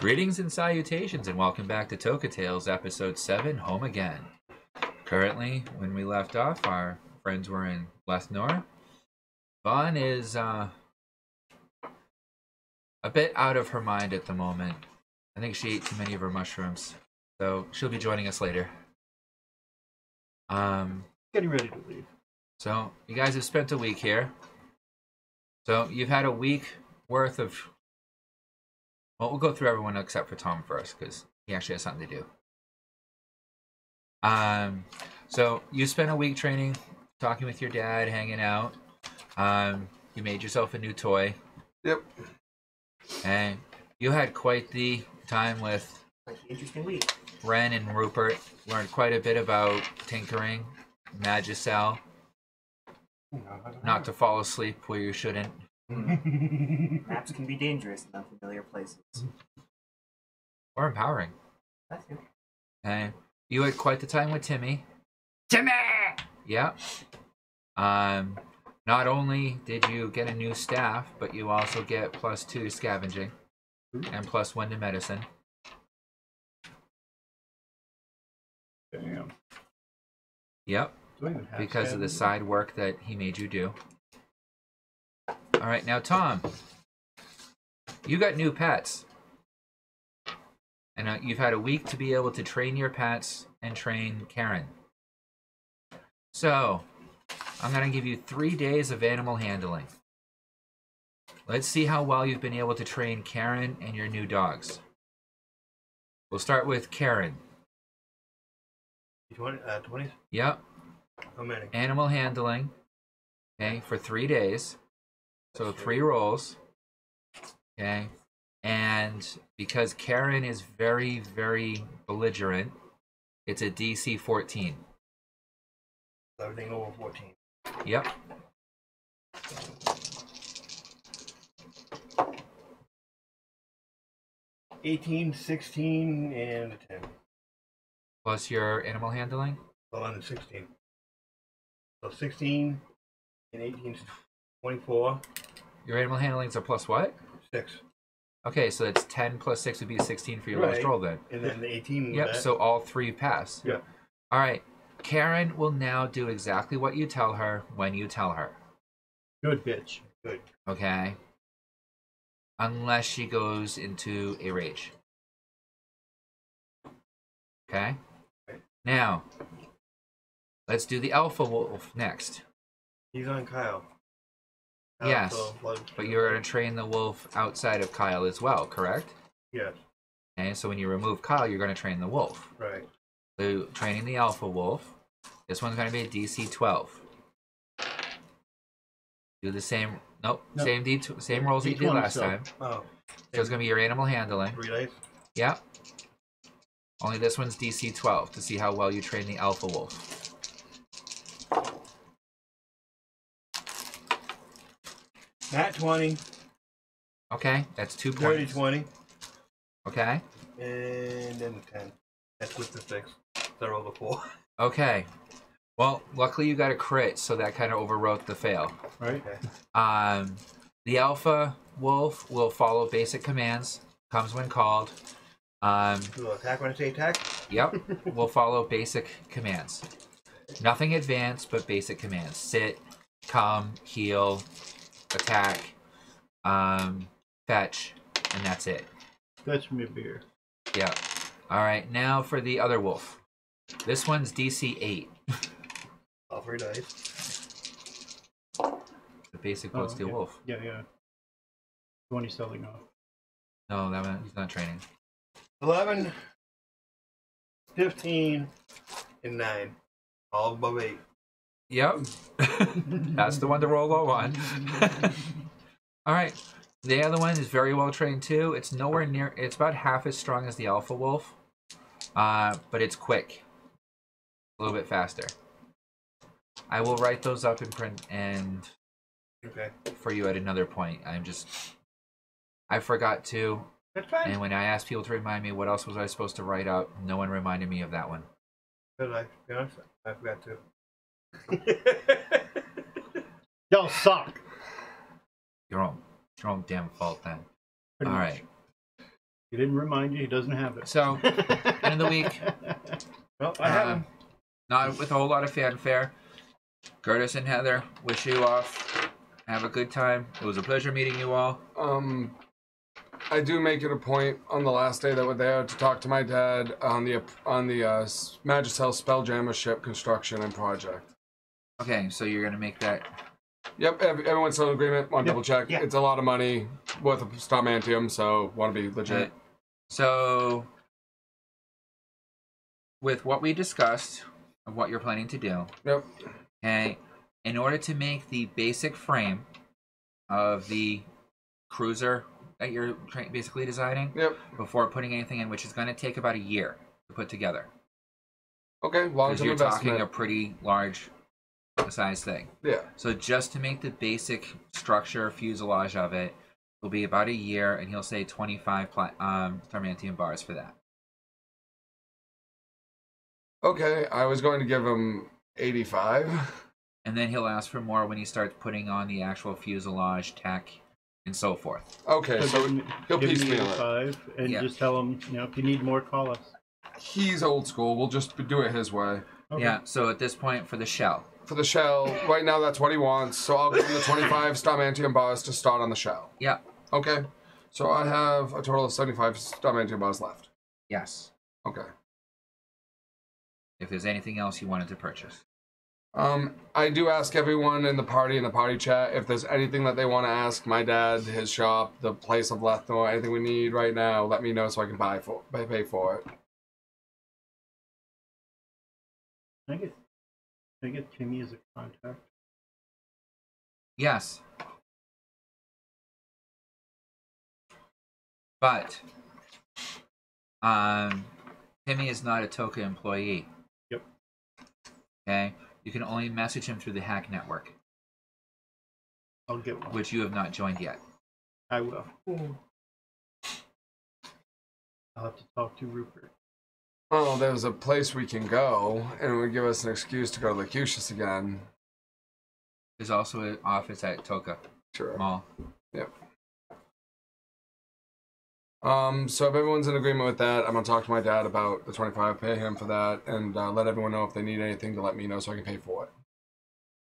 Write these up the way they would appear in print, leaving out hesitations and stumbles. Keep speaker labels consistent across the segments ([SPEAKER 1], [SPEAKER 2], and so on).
[SPEAKER 1] Greetings and salutations, and welcome back to Toka Tales, Episode 7, Home Again. Currently, when we left off, our friends were in Lethnor. Vaughn is a bit out of her mind at the moment. I think she ate too many of her mushrooms, so she'll be joining us later.
[SPEAKER 2] Getting ready to leave.
[SPEAKER 1] So, you guys have spent a week here. So, you've had a week worth of... Well, we'll go through everyone except for Tom first, because he actually has something to do. So you spent a week training, talking with your dad, hanging out. You made yourself a new toy.
[SPEAKER 3] Yep.
[SPEAKER 1] And you had quite the time with
[SPEAKER 4] Interesting week.
[SPEAKER 1] Ren and Rupert. Learned quite a bit about tinkering, Magicel, not to fall asleep where you shouldn't.
[SPEAKER 4] Maps can be dangerous in unfamiliar places.
[SPEAKER 1] Or empowering.
[SPEAKER 4] That's it.
[SPEAKER 1] Okay. You had quite the time with Timmy.
[SPEAKER 4] Timmy!
[SPEAKER 1] Yeah. Not only did you get a new staff, but you also get +2 scavenging and +1 to medicine.
[SPEAKER 2] Damn.
[SPEAKER 1] Yep.
[SPEAKER 2] Do I even have
[SPEAKER 1] Because of the
[SPEAKER 2] scavenging?
[SPEAKER 1] side work that he made you do. All right, now Tom, you got new pets, and you've had a week to be able to train your pets and train Karen. So, I'm gonna give you 3 days of animal handling. Let's see how well you've been able to train Karen and your new dogs. We'll start with Karen.
[SPEAKER 3] 20?
[SPEAKER 1] Yep.
[SPEAKER 3] How many?
[SPEAKER 1] Animal handling. Okay, for 3 days. So 3 rolls. Okay. And because Karen is very, very belligerent, it's a DC 14.
[SPEAKER 3] Everything over 14.
[SPEAKER 1] Yep.
[SPEAKER 3] $18, 16, and a 10.
[SPEAKER 1] Plus your animal handling.
[SPEAKER 3] Well, and 16. So 16 and 18 is 24.
[SPEAKER 1] Your animal handlings are plus what?
[SPEAKER 3] 6.
[SPEAKER 1] Okay, so that's 10 plus 6 would be 16 for your lowest
[SPEAKER 3] Right.
[SPEAKER 1] roll then.
[SPEAKER 3] And then the 18 with
[SPEAKER 1] Yep,
[SPEAKER 3] that.
[SPEAKER 1] so all 3 pass.
[SPEAKER 3] Yeah.
[SPEAKER 1] All right. Karen will now do exactly what you tell her when you tell her.
[SPEAKER 2] Good bitch.
[SPEAKER 3] Good.
[SPEAKER 1] Okay? Unless she goes into a rage. Okay? Now, let's do the alpha wolf next.
[SPEAKER 3] He's on Kyle.
[SPEAKER 1] Yes,
[SPEAKER 3] So,
[SPEAKER 1] but you're going to train the wolf outside of Kyle as well, correct?
[SPEAKER 3] Yes.
[SPEAKER 1] Okay, so when you remove Kyle, you're going to train the wolf.
[SPEAKER 3] Right.
[SPEAKER 1] So training the alpha wolf. This one's going to be a DC 12. Do the same. Nope.
[SPEAKER 2] No.
[SPEAKER 1] Same rolls that you did
[SPEAKER 2] D20
[SPEAKER 1] last
[SPEAKER 2] still.
[SPEAKER 1] time.
[SPEAKER 3] Oh.
[SPEAKER 1] So it's going to be your animal handling.
[SPEAKER 3] 3 dice?
[SPEAKER 1] Yep. Only this one's DC 12 to see how well you train the alpha wolf.
[SPEAKER 3] Nat 20.
[SPEAKER 1] Okay, that's 2
[SPEAKER 3] Dirty
[SPEAKER 1] points.
[SPEAKER 3] 20.
[SPEAKER 1] Okay.
[SPEAKER 3] And then the 10. That's with the 6. So I rolled a 4.
[SPEAKER 1] Okay. Well, luckily you got a crit, so that kind of overwrote the fail.
[SPEAKER 2] Right?
[SPEAKER 3] Okay.
[SPEAKER 1] The alpha wolf will follow basic commands. Comes when called.
[SPEAKER 3] Do attack when I say attack?
[SPEAKER 1] Yep, will follow basic commands. Nothing advanced, but basic commands. Sit, come, heal, attack, fetch, and that's it.
[SPEAKER 2] Fetch me a beer.
[SPEAKER 1] Yep. Alright, now for the other wolf. This one's DC 8.
[SPEAKER 3] All 3 dice.
[SPEAKER 1] The basic blood steel
[SPEAKER 2] okay.
[SPEAKER 1] wolf.
[SPEAKER 2] Yeah. The one he's selling off.
[SPEAKER 1] No, that one, he's not training.
[SPEAKER 3] 11, 15, and 9. All above 8.
[SPEAKER 1] Yep. That's the one to roll low on. Alright. The other one is very well trained too. It's nowhere near, it's about half as strong as the alpha wolf. But it's quick. A little bit faster. I will write those up in print and
[SPEAKER 3] Okay.
[SPEAKER 1] for you at another point. I forgot to,
[SPEAKER 3] That's fine.
[SPEAKER 1] and when I asked people to remind me what else was I supposed to write up, no one reminded me of that one.
[SPEAKER 3] Good, to be honest, I forgot to.
[SPEAKER 2] Y'all suck.
[SPEAKER 1] Your own damn fault then.
[SPEAKER 2] Pretty
[SPEAKER 1] All
[SPEAKER 2] much.
[SPEAKER 1] right.
[SPEAKER 2] He didn't remind you. He doesn't have it.
[SPEAKER 1] So, end of the week.
[SPEAKER 3] Well, I have him.
[SPEAKER 1] Not with a whole lot of fanfare. Curtis and Heather, wish you off. Have a good time. It was a pleasure meeting you all.
[SPEAKER 5] I do make it a point on the last day that we're there to talk to my dad on the Magicel Spelljammer ship construction and project.
[SPEAKER 1] Okay, so you're gonna make that.
[SPEAKER 5] Yep, everyone's still in agreement. Want to double check?
[SPEAKER 4] Yeah.
[SPEAKER 5] It's a lot of money worth of Starmantium, so want to be legit.
[SPEAKER 1] So, with what we discussed of what you're planning to do,
[SPEAKER 5] Yep.
[SPEAKER 1] okay, in order to make the basic frame of the cruiser that you're basically designing,
[SPEAKER 5] Yep.
[SPEAKER 1] before putting anything in, which is going to take about a year to put together,
[SPEAKER 5] Okay,
[SPEAKER 1] because
[SPEAKER 5] long-term
[SPEAKER 1] you're
[SPEAKER 5] investment.
[SPEAKER 1] talking a pretty large size thing.
[SPEAKER 5] Yeah.
[SPEAKER 1] So just to make the basic structure, fuselage of it, will be about a year, and he'll say 25 Starmantium bars for that.
[SPEAKER 5] Okay, I was going to give him 85.
[SPEAKER 1] And then he'll ask for more when he starts putting on the actual fuselage, tech, and so forth.
[SPEAKER 5] Okay, so he'll
[SPEAKER 2] give me
[SPEAKER 5] piecemeal it.
[SPEAKER 2] 85 and
[SPEAKER 1] Yeah.
[SPEAKER 2] just tell him, if you need more, call us.
[SPEAKER 5] He's old school. We'll just do it his way.
[SPEAKER 2] Okay.
[SPEAKER 1] Yeah, so at this point, for the shell.
[SPEAKER 5] For the shell, right now that's what he wants, so I'll give him the 25 Starmantium bars to start on the shell.
[SPEAKER 1] Yeah.
[SPEAKER 5] Okay, so I have a total of 75 Starmantium bars left.
[SPEAKER 1] Yes.
[SPEAKER 5] Okay.
[SPEAKER 1] If there's anything else you wanted to purchase.
[SPEAKER 5] I do ask everyone in the party chat if there's anything that they want to ask my dad, his shop, the place of Lethnor, anything we need right now, let me know so I can pay for it.
[SPEAKER 2] Can I get Timmy as a contact?
[SPEAKER 1] Yes. But, Timmy is not a Toka employee.
[SPEAKER 2] Yep.
[SPEAKER 1] Okay? You can only message him through the hack network,
[SPEAKER 2] I'll get one.
[SPEAKER 1] which you have not joined yet.
[SPEAKER 2] I will. I'll have to talk to Rupert.
[SPEAKER 5] Oh, there's a place we can go, and it would give us an excuse to go to Locutus again.
[SPEAKER 1] There's also an office at Toka
[SPEAKER 5] Sure.
[SPEAKER 1] Mall.
[SPEAKER 5] Yep. So if everyone's in agreement with that, I'm gonna talk to my dad about the 25, pay him for that, and let everyone know if they need anything to let me know so I can pay for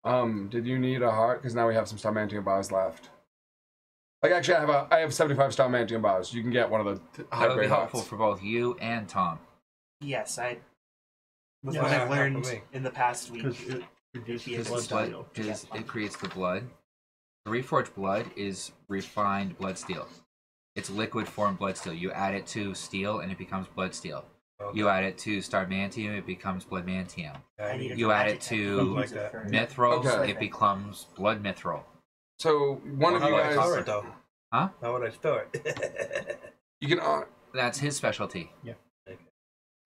[SPEAKER 5] it. Did you need a heart? Because now we have some Starmantium bars left. Like, actually, I have 75 Starmantium bars. You can get one of the high
[SPEAKER 1] That would be
[SPEAKER 5] grade
[SPEAKER 1] helpful
[SPEAKER 5] hearts.
[SPEAKER 1] for both you and Tom.
[SPEAKER 4] Yes, with
[SPEAKER 2] Yeah,
[SPEAKER 4] what I've
[SPEAKER 3] half for
[SPEAKER 4] learned
[SPEAKER 3] me.
[SPEAKER 4] in the past week.
[SPEAKER 2] Because it reduces
[SPEAKER 4] Because
[SPEAKER 2] blood
[SPEAKER 1] This is what
[SPEAKER 2] steel.
[SPEAKER 1] it creates the blood. The reforged blood is refined blood steel. It's liquid form blood steel. You add it to steel and it becomes blood steel.
[SPEAKER 3] Okay.
[SPEAKER 1] You add it to Starmantium, it becomes blood mantium.
[SPEAKER 3] I need
[SPEAKER 1] You add it
[SPEAKER 4] Magic
[SPEAKER 1] to
[SPEAKER 4] use
[SPEAKER 3] like
[SPEAKER 4] it
[SPEAKER 3] that.
[SPEAKER 4] for-
[SPEAKER 1] Mithrils,
[SPEAKER 5] Okay.
[SPEAKER 1] it becomes blood mithril.
[SPEAKER 5] So one of
[SPEAKER 3] How
[SPEAKER 5] you
[SPEAKER 3] would I store
[SPEAKER 5] guys,
[SPEAKER 3] it, though?
[SPEAKER 1] Huh?
[SPEAKER 3] How would I store it?
[SPEAKER 5] you can.
[SPEAKER 1] That's his specialty.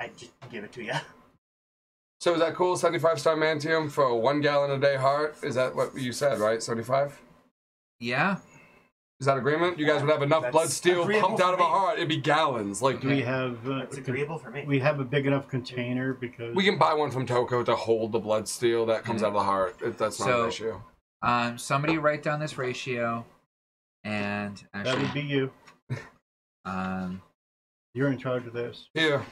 [SPEAKER 4] I just give it to you.
[SPEAKER 5] So is that cool? 75 Starmantium for a 1 gallon a day heart? Is that what you said, right? 75?
[SPEAKER 1] Yeah.
[SPEAKER 5] Is that agreement? You guys would have enough
[SPEAKER 4] That's
[SPEAKER 5] blood steel
[SPEAKER 4] agreeable
[SPEAKER 5] pumped out of
[SPEAKER 4] for
[SPEAKER 5] a
[SPEAKER 4] me.
[SPEAKER 5] heart. It'd be gallons. Like
[SPEAKER 2] Do we have?
[SPEAKER 4] It's agreeable for me.
[SPEAKER 2] We have a big enough container because
[SPEAKER 5] we can buy one from Toko to hold the blood steel that comes out of the heart. That's not
[SPEAKER 1] So-
[SPEAKER 5] an issue.
[SPEAKER 1] Somebody write down this ratio, and
[SPEAKER 2] that
[SPEAKER 1] actually,
[SPEAKER 2] would be you.
[SPEAKER 1] um,
[SPEAKER 2] You're in charge of this.
[SPEAKER 5] Here,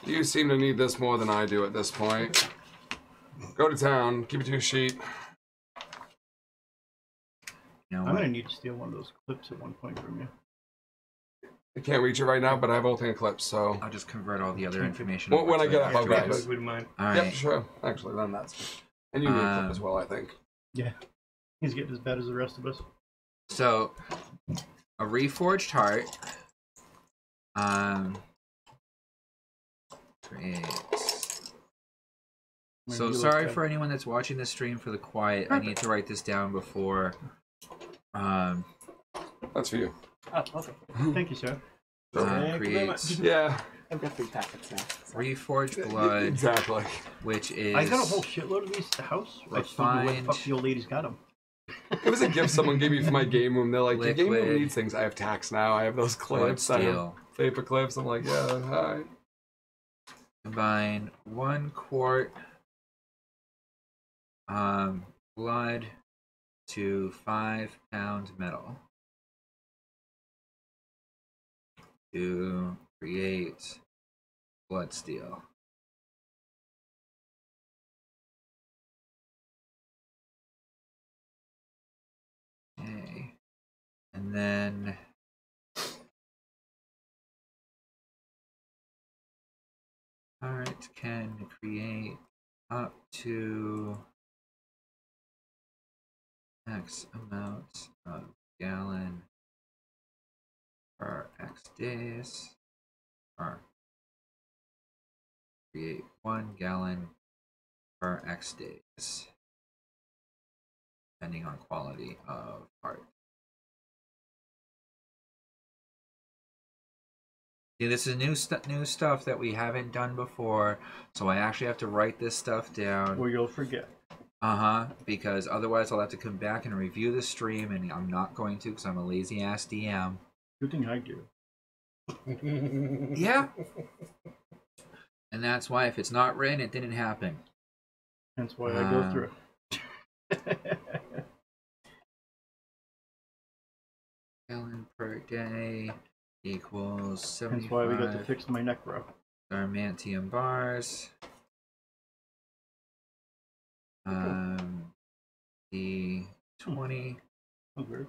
[SPEAKER 5] you seem to need this more than I do at this point. Go to town. Keep it to your sheet.
[SPEAKER 1] you know
[SPEAKER 2] I'm
[SPEAKER 1] what?
[SPEAKER 2] gonna need to steal one of those clips at one point from you.
[SPEAKER 5] I can't reach it right now, but I have ultimate clips, so.
[SPEAKER 1] I'll just convert all the other information.
[SPEAKER 5] When
[SPEAKER 1] over
[SPEAKER 5] I
[SPEAKER 1] to
[SPEAKER 5] get
[SPEAKER 1] it
[SPEAKER 5] up, I'll
[SPEAKER 1] afterwards.
[SPEAKER 5] grab
[SPEAKER 3] If wouldn't mind.
[SPEAKER 1] All right.
[SPEAKER 5] Yep, sure. Actually, then that's good. And you need a clip as well, I think.
[SPEAKER 2] Yeah, he's getting as bad as the rest of us.
[SPEAKER 1] So, a reforged heart. Creates.
[SPEAKER 2] When
[SPEAKER 1] So
[SPEAKER 2] you look
[SPEAKER 1] sorry
[SPEAKER 2] at-
[SPEAKER 1] for anyone that's watching this stream for the quiet. I need to write this down before.
[SPEAKER 5] That's for you.
[SPEAKER 4] Oh, okay.
[SPEAKER 2] Thank you, sir.
[SPEAKER 3] Thank you very
[SPEAKER 1] Creates
[SPEAKER 5] Yeah,
[SPEAKER 4] I've got 3 packets now. So.
[SPEAKER 1] reforged blood,
[SPEAKER 5] exactly.
[SPEAKER 1] which is
[SPEAKER 2] I got a whole shitload of these at the house. I just don't know where the
[SPEAKER 1] Refined.
[SPEAKER 2] fuck the old lady's got them.
[SPEAKER 5] It was a gift someone gave me for my game room. They're like, your game room
[SPEAKER 1] Liquid.
[SPEAKER 5] needs things. I have tacks now. I have those
[SPEAKER 1] blood
[SPEAKER 5] clips. I have
[SPEAKER 1] steel.
[SPEAKER 5] paper clips. I'm like, yeah, alright.
[SPEAKER 1] Combine 1 quart blood to 5 pound metal. to create Bloodsteel. Okay. And then Alright, can create up to X amount of gallon for X days, or create 1 gallon per X days, depending on quality of heart. See, this is new stuff that we haven't done before, so I actually have to write this stuff down.
[SPEAKER 2] Or you'll forget.
[SPEAKER 1] Because otherwise I'll have to come back and review the stream, and I'm not going to because I'm a lazy ass DM.
[SPEAKER 2] Good thing I do.
[SPEAKER 1] Yeah. And that's why if it's not written, it didn't happen.
[SPEAKER 2] That's why I go through it.
[SPEAKER 1] Gallon per day equals 75.
[SPEAKER 2] That's why we got to fix my neck, bro.
[SPEAKER 1] Armantium bars. The 20.
[SPEAKER 2] Okay.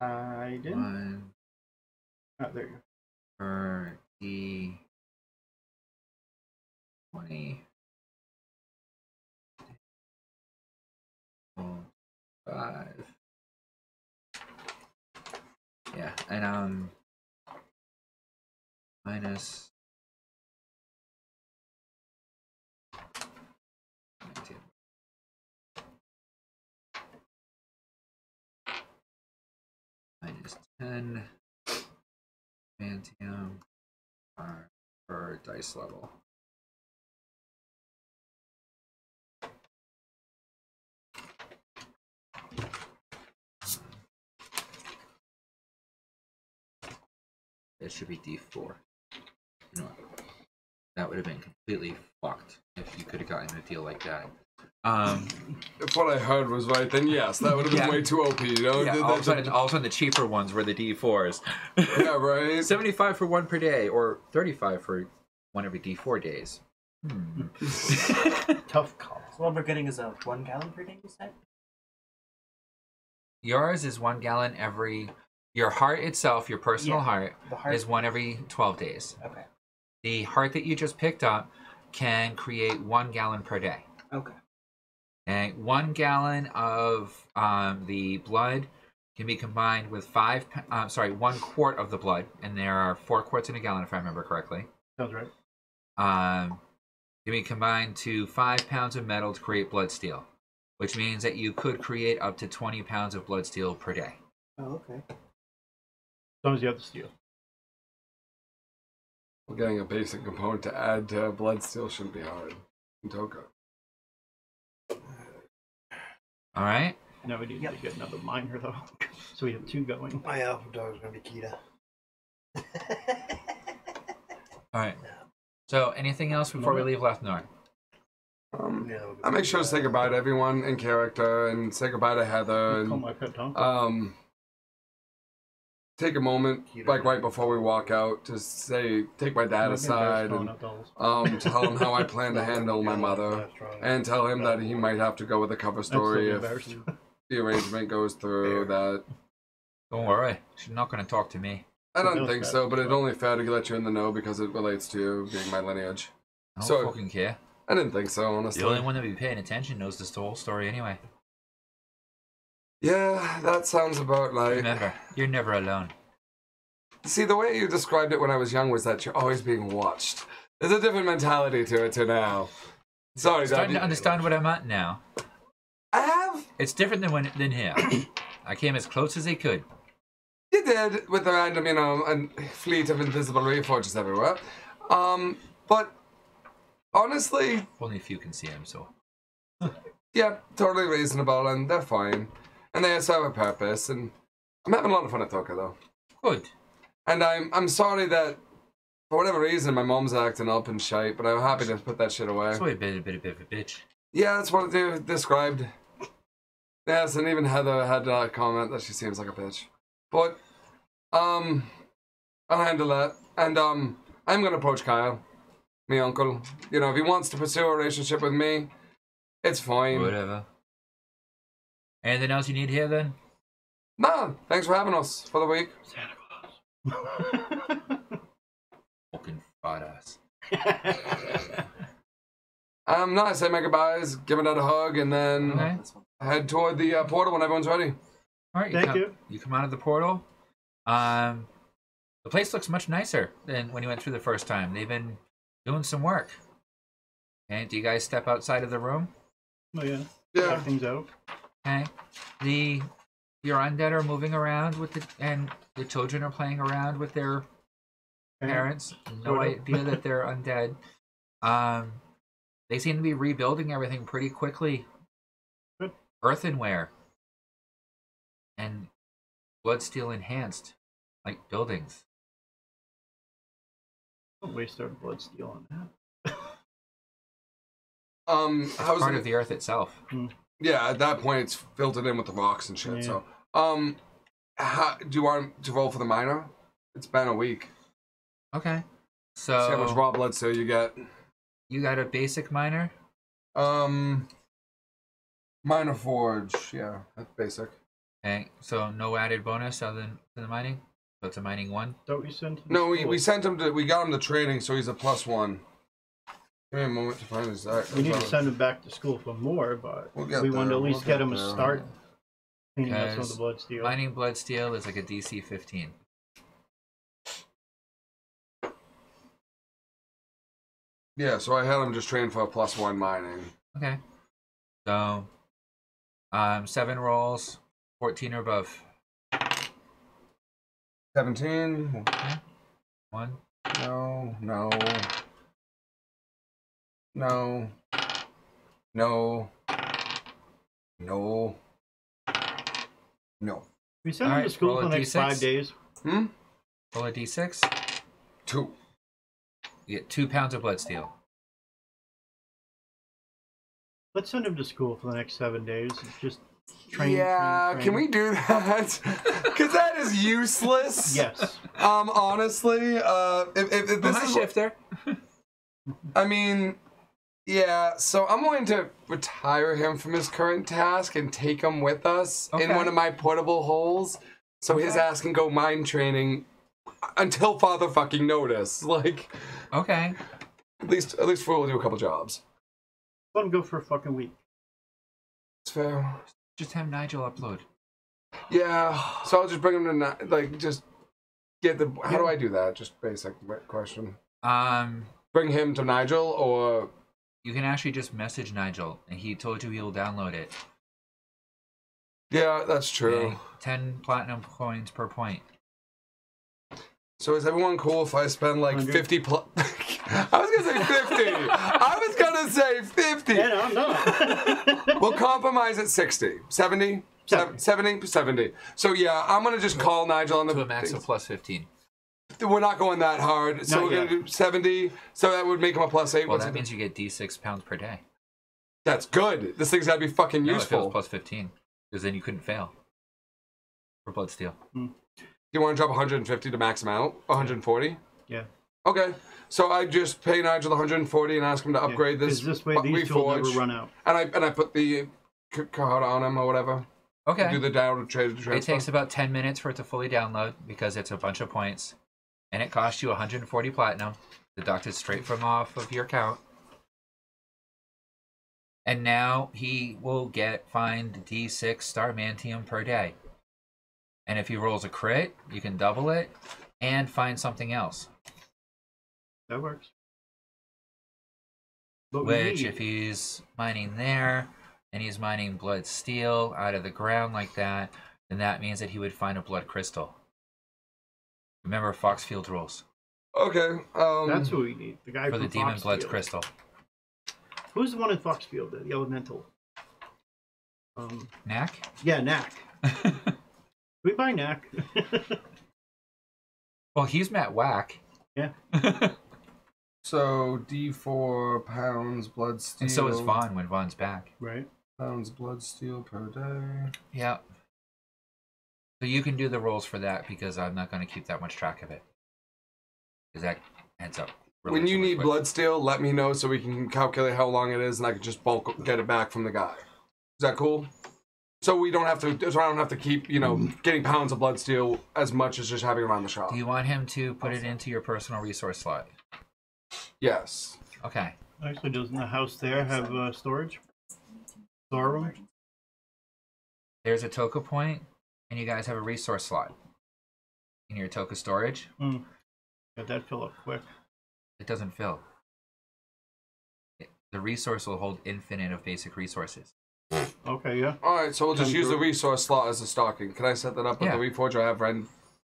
[SPEAKER 2] I didn't.
[SPEAKER 1] 1
[SPEAKER 2] There you go.
[SPEAKER 1] per D 20. 5. Yeah, and minus 19. Minus 10 Mantium per dice level. It should be D4. You know what? That would have been completely fucked if you could have gotten a deal like that.
[SPEAKER 5] If what I heard was right, then yes, that would have been way too OP, you know?
[SPEAKER 1] Yeah, all of a sudden the cheaper ones were the D4s.
[SPEAKER 5] Yeah, right?
[SPEAKER 1] 75 for 1 per day, or 35 for 1 every D4 days.
[SPEAKER 2] Tough call.
[SPEAKER 4] So what we're getting is a 1 gallon per day, you said?
[SPEAKER 1] Yours is 1 gallon every... Your heart itself, your personal heart, is 1 every 12 days.
[SPEAKER 4] Okay.
[SPEAKER 1] The heart that you just picked up can create 1 gallon per day.
[SPEAKER 4] Okay.
[SPEAKER 1] And 1 gallon of the blood can be combined with 1 quart of the blood, and there are 4 quarts in a gallon, if I remember correctly.
[SPEAKER 2] Sounds right.
[SPEAKER 1] Can be combined to 5 pounds of metal to create blood steel, which means that you could create up to 20 pounds of blood steel per day.
[SPEAKER 4] Oh, okay.
[SPEAKER 2] As long as you have the steel.
[SPEAKER 5] Well, getting a basic component to add to blood steel shouldn't be hard in Toka.
[SPEAKER 1] All right.
[SPEAKER 2] Now we need to get another miner, though. So we have 2 going.
[SPEAKER 3] My alpha dog is going to be Kita.
[SPEAKER 1] All right. So, anything else before we leave Lethnor?
[SPEAKER 5] I make sure to say goodbye to everyone in character and say goodbye to Heather.
[SPEAKER 2] Call
[SPEAKER 5] And,
[SPEAKER 2] my pet Tonka.
[SPEAKER 5] take a moment, like right before we walk out, to say, take my dad aside and tell him how I plan to handle my mother, and tell him that he might have to go with the cover story if the arrangement goes through. That
[SPEAKER 1] Don't worry. She's not going to talk to me.
[SPEAKER 5] I don't think so, but it's only fair to let you in the know because it relates to you being my lineage.
[SPEAKER 1] I don't
[SPEAKER 5] So-
[SPEAKER 1] fucking care.
[SPEAKER 5] I didn't think so, honestly.
[SPEAKER 1] The only one that be paying attention knows this whole story anyway.
[SPEAKER 5] Yeah, that sounds about right.
[SPEAKER 1] Remember, you're never alone.
[SPEAKER 5] See, the way you described it when I was young was that you're always being watched. There's a different mentality to it to now. Sorry,
[SPEAKER 1] Starting to
[SPEAKER 5] Dad.
[SPEAKER 1] understand what I'm at now.
[SPEAKER 5] I have.
[SPEAKER 1] It's different than here. I came as close as I could.
[SPEAKER 5] You did with the random, a fleet of invisible reforges everywhere. But honestly,
[SPEAKER 1] Only a few can see him, so.
[SPEAKER 5] yeah, totally reasonable, and they're fine, and they serve a purpose. And I'm having a lot of fun at Toka, though.
[SPEAKER 1] Good.
[SPEAKER 5] And I'm sorry that for whatever reason my mom's acting up and shite, but I'm happy to put that shit away.
[SPEAKER 1] So a bit of a bitch.
[SPEAKER 5] Yeah, that's what they described. Yes, and even Heather had a comment that she seems like a bitch. But, I'll handle that. And, I'm gonna approach Kyle, my uncle. You know, if he wants to pursue a relationship with me, it's fine.
[SPEAKER 1] Whatever. Anything else you need here, then?
[SPEAKER 5] No, thanks for having us for the week.
[SPEAKER 2] Santa Claus.
[SPEAKER 1] Fucking fat ass.
[SPEAKER 5] No, I say my goodbyes, give it a hug, and then
[SPEAKER 1] Okay.
[SPEAKER 5] head toward the portal when everyone's ready.
[SPEAKER 1] All right.
[SPEAKER 2] Thank you.
[SPEAKER 1] You come out of the portal. The place looks much nicer than when you went through the first time. They've been doing some work. Okay. Do you guys step outside of the room?
[SPEAKER 2] Oh yeah.
[SPEAKER 5] Yeah.
[SPEAKER 2] Check things out.
[SPEAKER 1] Okay. Your undead are moving around and the children are playing around with their parents. No
[SPEAKER 2] Sort of.
[SPEAKER 1] idea that they're undead. They seem to be rebuilding everything pretty quickly.
[SPEAKER 2] Good.
[SPEAKER 1] Earthenware and bloodsteel enhanced, like buildings.
[SPEAKER 2] Don't waste our blood steel on that.
[SPEAKER 1] It's
[SPEAKER 5] how's
[SPEAKER 1] part
[SPEAKER 5] it?
[SPEAKER 1] of the earth itself.
[SPEAKER 5] Yeah, at that point it's filtered in with the rocks and shit.
[SPEAKER 2] Yeah.
[SPEAKER 5] So, how, do you want to roll for the minor? It's been a week.
[SPEAKER 1] Okay.
[SPEAKER 5] See how much
[SPEAKER 1] So
[SPEAKER 5] raw blood still you get.
[SPEAKER 1] you got a basic miner.
[SPEAKER 5] Minor forge. Yeah, that's basic.
[SPEAKER 1] Okay. So no added bonus other than the mining. So it's a mining 1.
[SPEAKER 2] Don't we send him to
[SPEAKER 5] No,
[SPEAKER 2] school?
[SPEAKER 5] we sent him to. We got him to training, so he's a +1. Give me a moment to find his exact.
[SPEAKER 2] We need to send him back to school for more, but
[SPEAKER 5] We'll get
[SPEAKER 2] we want to
[SPEAKER 5] there,
[SPEAKER 2] at least
[SPEAKER 5] we'll
[SPEAKER 2] get him a
[SPEAKER 5] there.
[SPEAKER 2] start cleaning up some of
[SPEAKER 1] Because
[SPEAKER 2] the blood steel.
[SPEAKER 1] Mining bloodsteel is like a DC 15.
[SPEAKER 5] Yeah, so I had him just train for a +1 mining.
[SPEAKER 1] Okay. So 7 rolls, 14 or above.
[SPEAKER 5] 17.
[SPEAKER 1] Okay. 1.
[SPEAKER 5] No. No. No. No. No. No.
[SPEAKER 2] We send him
[SPEAKER 1] Alright,
[SPEAKER 2] to school
[SPEAKER 1] roll
[SPEAKER 2] for
[SPEAKER 1] a
[SPEAKER 2] the next
[SPEAKER 1] D6.
[SPEAKER 2] 5 days.
[SPEAKER 1] Roll a D6.
[SPEAKER 5] 2.
[SPEAKER 1] You get 2 pounds of bloodsteel.
[SPEAKER 2] Let's send him to school for the next 7 days. Just train.
[SPEAKER 5] Yeah,
[SPEAKER 2] train.
[SPEAKER 5] can we do that? Because that is useless.
[SPEAKER 2] Yes.
[SPEAKER 5] Honestly, if this is
[SPEAKER 1] shifter.
[SPEAKER 5] I mean, yeah, so I'm going to retire him from his current task and take him with us in
[SPEAKER 1] Okay.
[SPEAKER 5] one of my portable holes, so his
[SPEAKER 1] Okay.
[SPEAKER 5] ass can go mine training until father fucking notice. Like,
[SPEAKER 1] Okay.
[SPEAKER 5] at least we'll do a couple jobs.
[SPEAKER 2] Let him go for a fucking week.
[SPEAKER 5] It's fair.
[SPEAKER 1] Just have Nigel upload.
[SPEAKER 5] Yeah, so I'll just bring him to, like, just get the, how do I do that? Just basic question. Bring him to Nigel, or...
[SPEAKER 1] You can actually just message Nigel, and he told you he'll download it.
[SPEAKER 5] Yeah, that's true.
[SPEAKER 1] Okay? 10 platinum coins per point.
[SPEAKER 5] So is everyone cool if I spend like
[SPEAKER 2] 100?
[SPEAKER 5] 50 plus? I was gonna say 50. I was gonna say 50.
[SPEAKER 2] Yeah, no, I'm not.
[SPEAKER 5] We'll compromise at 60. 70? 70? 70. So yeah, I'm gonna just call Nigel on the...
[SPEAKER 1] To a max of plus 15.
[SPEAKER 5] We're not going that hard. So
[SPEAKER 2] Not
[SPEAKER 5] we're
[SPEAKER 2] yet.
[SPEAKER 5] gonna do 70. So that would make him a +8.
[SPEAKER 1] Well,
[SPEAKER 5] What's
[SPEAKER 1] that
[SPEAKER 5] it-
[SPEAKER 1] means you get D6 pounds per day.
[SPEAKER 5] That's good. This thing's gotta be fucking
[SPEAKER 1] No, if it
[SPEAKER 5] useful.
[SPEAKER 1] was plus 15. Because then you couldn't fail. For bloodsteel.
[SPEAKER 5] Do you want to drop 150 to max him out? 140?
[SPEAKER 2] Yeah.
[SPEAKER 5] Okay. So I just pay Nigel 140 and ask him to upgrade this.
[SPEAKER 2] This way, these two will never
[SPEAKER 5] reforge.
[SPEAKER 2] run out.
[SPEAKER 5] And I put the card on him or whatever.
[SPEAKER 1] Okay.
[SPEAKER 5] Do the download trade transfer.
[SPEAKER 1] It takes about 10 minutes for it to fully download because it's a bunch of points. And it costs you 140 platinum, deducted straight from off of your account. And now he will get fined D6 Starmantium per day. And if he rolls a crit, you can double it and find something else.
[SPEAKER 2] That works. But
[SPEAKER 1] Which, if he's mining there, and he's mining blood steel out of the ground like that, then that means that he would find a blood crystal. Remember Foxfield rules
[SPEAKER 5] Okay.
[SPEAKER 2] that's who we need. The guy
[SPEAKER 1] for the
[SPEAKER 2] from
[SPEAKER 1] demon blood
[SPEAKER 2] Foxfield.
[SPEAKER 1] crystal.
[SPEAKER 2] Who's the one in Foxfield? The elemental.
[SPEAKER 1] Knack?
[SPEAKER 2] Yeah, Knack. We buy Knack.
[SPEAKER 1] Well, he's met Whack.
[SPEAKER 2] Yeah.
[SPEAKER 5] So D4 pounds blood steel.
[SPEAKER 1] And so is Vaughn when Vaughn's back.
[SPEAKER 2] Right.
[SPEAKER 5] Pounds blood steel per day.
[SPEAKER 1] Yeah. So you can do the rolls for that because I'm not going to keep that much track of it. Because that ends up.
[SPEAKER 5] When you need
[SPEAKER 1] quick.
[SPEAKER 5] blood steel, let me know so we can calculate how long it is, and I can just bulk get it back from the guy. Is that cool? So we don't have to. So I don't have to keep, you know, getting pounds of blood steel as much as just having it around the shop.
[SPEAKER 1] Do you want him to put it into your personal resource slot?
[SPEAKER 5] Yes.
[SPEAKER 1] Okay.
[SPEAKER 2] Actually, doesn't the house there have storage? Storeroom?
[SPEAKER 1] There's a Toka point, and you guys have a resource slot in your Toka storage.
[SPEAKER 2] Got that fill up quick.
[SPEAKER 1] It doesn't fill. The resource will hold infinite of basic resources.
[SPEAKER 2] Okay, yeah.
[SPEAKER 5] All right. So we'll just
[SPEAKER 2] Sounds
[SPEAKER 5] use the
[SPEAKER 2] good.
[SPEAKER 5] resource slot as a stocking. Can I set that up with
[SPEAKER 1] Yeah.
[SPEAKER 5] the Reforge? I have Ren.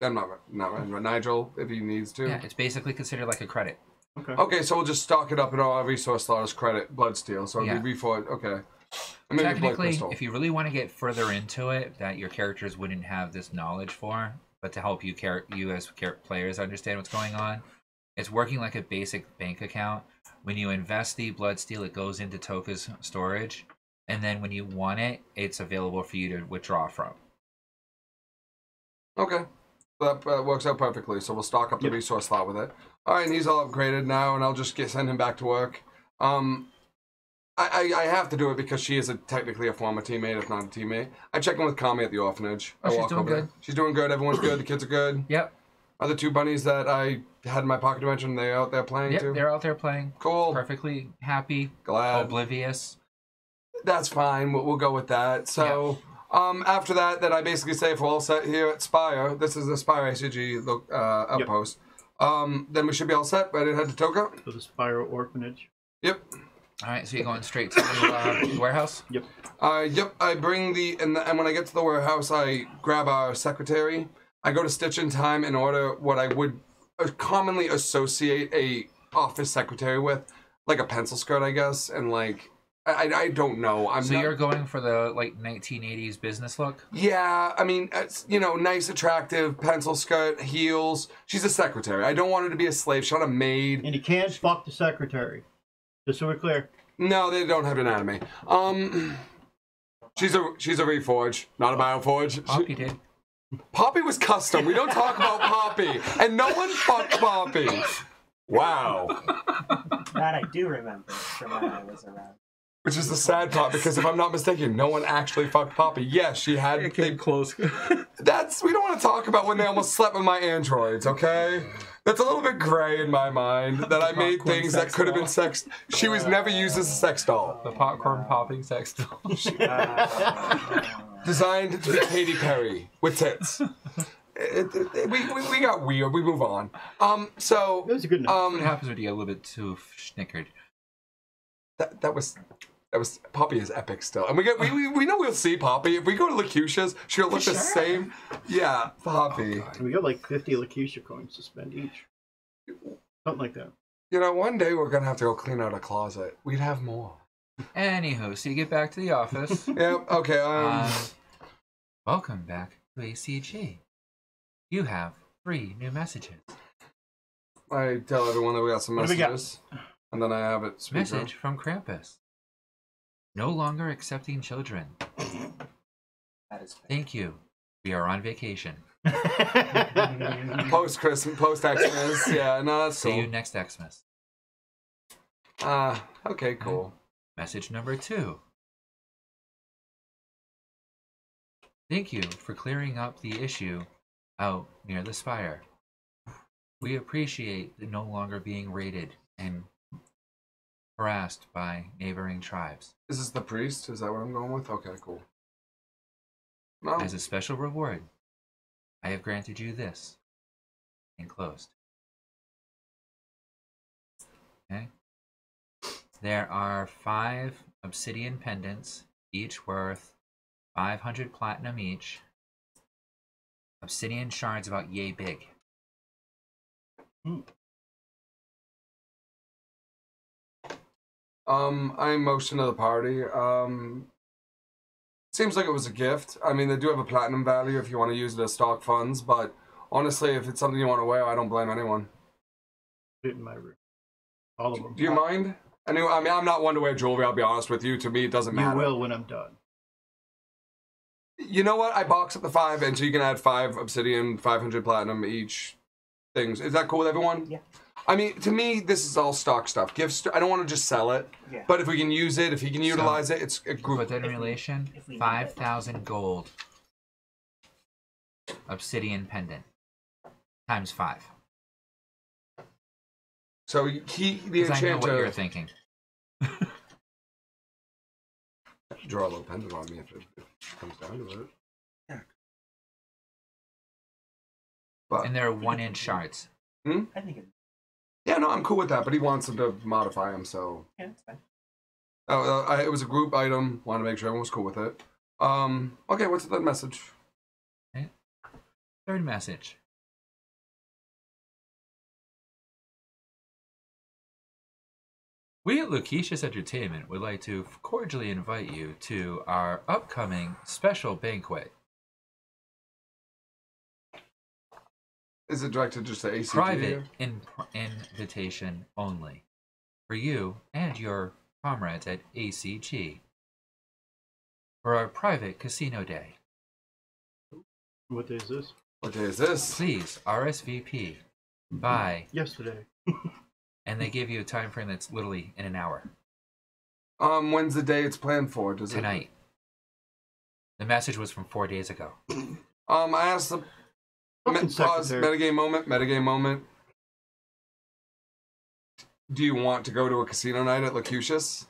[SPEAKER 5] I'm not Ren, but Nigel if he needs to.
[SPEAKER 1] Yeah, it's basically considered like a credit.
[SPEAKER 2] Okay.
[SPEAKER 5] Okay, so we'll just stock it up in our resource slot as credit blood steel. So it'll
[SPEAKER 1] Yeah.
[SPEAKER 5] be Reforge. Okay. And maybe blood
[SPEAKER 1] Technically,
[SPEAKER 5] crystal.
[SPEAKER 1] if you really want to get further into it, that your characters wouldn't have this knowledge for, but to help you as players understand what's going on, it's working like a basic bank account. When you invest the blood steel, it goes into Toka's storage, and then when you want it, it's available for you to withdraw from.
[SPEAKER 5] Okay. That works out perfectly. So we'll stock up the resource slot with it. All right, and he's all upgraded now, and I'll just send him back to work. I have to do it because she is technically a former teammate, if not a teammate. I check in with Kami at the orphanage.
[SPEAKER 1] Oh, she's doing
[SPEAKER 5] over there.
[SPEAKER 1] good.
[SPEAKER 5] She's doing good. Everyone's good. The kids are good.
[SPEAKER 1] Yep.
[SPEAKER 5] Other two bunnies that I had in my pocket dimension, they out there playing
[SPEAKER 1] Yep,
[SPEAKER 5] too?
[SPEAKER 1] they're out there playing.
[SPEAKER 5] Cool.
[SPEAKER 1] Perfectly happy,
[SPEAKER 5] Glad.
[SPEAKER 1] oblivious.
[SPEAKER 5] That's fine. We'll go with that. So, after that, then I basically say if we're all set here at Spire, this is the Spire ACG outpost, then we should be all set. Ready to head to Toka?
[SPEAKER 2] So the Spire Orphanage.
[SPEAKER 5] Yep.
[SPEAKER 1] All right, so you're going straight to the warehouse?
[SPEAKER 2] Yep.
[SPEAKER 5] Yep. I bring and when I get to the warehouse, I grab our secretary. I go to Stitch in Time and order what I would commonly associate a office secretary with, like a pencil skirt, I guess, and like I don't know.
[SPEAKER 1] You're going for the like 1980s business look?
[SPEAKER 5] Yeah, I mean, it's, you know, nice, attractive pencil skirt, heels. She's a secretary. I don't want her to be a slave. She's not a maid.
[SPEAKER 2] And you can't fuck the secretary. Just so we're clear.
[SPEAKER 5] No, they don't have anatomy. She's a Reforge, not a Bioforge.
[SPEAKER 1] Poppy did.
[SPEAKER 5] Poppy was custom. We don't talk about Poppy, and no one fucked Poppy. Wow.
[SPEAKER 4] That I do remember from when I was around.
[SPEAKER 5] Which is the sad part, because if I'm not mistaken, no one actually fucked Poppy. Yes, she had.
[SPEAKER 1] It came close.
[SPEAKER 5] We don't want to talk about when they almost slept with my androids, okay? That's a little bit gray in my mind, that I made
[SPEAKER 1] Popcorn
[SPEAKER 5] things that
[SPEAKER 1] sex
[SPEAKER 5] could have
[SPEAKER 1] doll.
[SPEAKER 5] been sex. She was never used as a sex doll.
[SPEAKER 1] The popcorn popping sex doll.
[SPEAKER 5] Designed to be Katy Perry with tits. We got weird. We move on. So
[SPEAKER 2] That was a good enough.
[SPEAKER 1] What happens when you get a little bit too snickered?
[SPEAKER 5] that was Poppy is epic still, and we know we'll see Poppy if we go to Lacutia's. She'll look the same. Yeah, Poppy.
[SPEAKER 2] We got like 50 Lakeisha coins to spend each. Something like that.
[SPEAKER 5] You know, one day we're gonna have to go clean out a closet. We'd have more.
[SPEAKER 1] Anywho, so you get back to the office.
[SPEAKER 5] Yep. Okay.
[SPEAKER 1] Welcome back to ACG. You have 3 new messages.
[SPEAKER 5] I tell everyone that we got some
[SPEAKER 2] What do we got?
[SPEAKER 5] messages, and then I have it. speaker.
[SPEAKER 1] Message from Krampus. No longer accepting children.
[SPEAKER 4] That is fair.
[SPEAKER 1] Thank you. We are on vacation.
[SPEAKER 5] Post Christmas, post Xmas. Yeah, no, that's
[SPEAKER 1] See you
[SPEAKER 5] cool.
[SPEAKER 1] next Xmas.
[SPEAKER 5] Okay, cool.
[SPEAKER 1] Message number 2. Thank you for clearing up the issue out near the spire. We appreciate the no longer being raided and harassed by neighboring tribes.
[SPEAKER 5] Is this the priest? Is that what I'm going with? Okay, cool. No.
[SPEAKER 1] As a special reward, I have granted you this. Enclosed. Okay. There are 5 obsidian pendants, each worth 500 platinum each. Obsidian shards about yay big.
[SPEAKER 5] I motioned to the party. Seems like it was a gift. I mean, they do have a platinum value if you want to use it as stock funds, but honestly, if it's something you want to wear, I don't blame anyone.
[SPEAKER 2] Put it in my room. All of them.
[SPEAKER 5] Do you mind? Anyway, I mean, I'm not one to wear jewelry, I'll be honest with you. To me, it doesn't
[SPEAKER 2] You
[SPEAKER 5] matter.
[SPEAKER 2] will when I'm done.
[SPEAKER 5] You know what? I box up the 5, and so you can add 5 obsidian, 500 platinum each things. Is that cool with everyone?
[SPEAKER 4] Yeah.
[SPEAKER 5] I mean, to me, this is all stock stuff. Gifts. I don't want to just sell it.
[SPEAKER 4] Yeah.
[SPEAKER 5] But if we can use it, if he can utilize it, it's a group.
[SPEAKER 1] Put that in relation. 5,000 gold. Obsidian pendant. Times 5.
[SPEAKER 5] So the
[SPEAKER 1] 'Cause I know what you're
[SPEAKER 5] enchanter
[SPEAKER 1] thinking.
[SPEAKER 5] draw a little pendant on me if it comes down to it.
[SPEAKER 4] Yeah.
[SPEAKER 5] But
[SPEAKER 1] And they're 1-inch shards.
[SPEAKER 4] I think it.
[SPEAKER 5] yeah, no, I'm cool with that. But he wants him to modify him, so
[SPEAKER 4] Yeah, it's fine.
[SPEAKER 5] it was a group item. Want to make sure everyone was cool with it. Okay, what's the message?
[SPEAKER 1] Third message. We at Lakeisha's Entertainment would like to cordially invite you to our upcoming special banquet.
[SPEAKER 5] Is it directed just to ACG?
[SPEAKER 1] Private invitation only. For you and your comrades at ACG. For our private casino day.
[SPEAKER 2] What day is this?
[SPEAKER 5] What day is this?
[SPEAKER 1] Please RSVP by,
[SPEAKER 2] Yesterday.
[SPEAKER 1] and they give you a time frame that's literally in an hour.
[SPEAKER 5] When's the day it's planned for? Does
[SPEAKER 1] Tonight. The message was from 4 days ago.
[SPEAKER 5] I asked the
[SPEAKER 2] Fucking
[SPEAKER 5] pause.
[SPEAKER 2] secretary.
[SPEAKER 5] Metagame moment. Do you want to go to a casino night at Lacucius?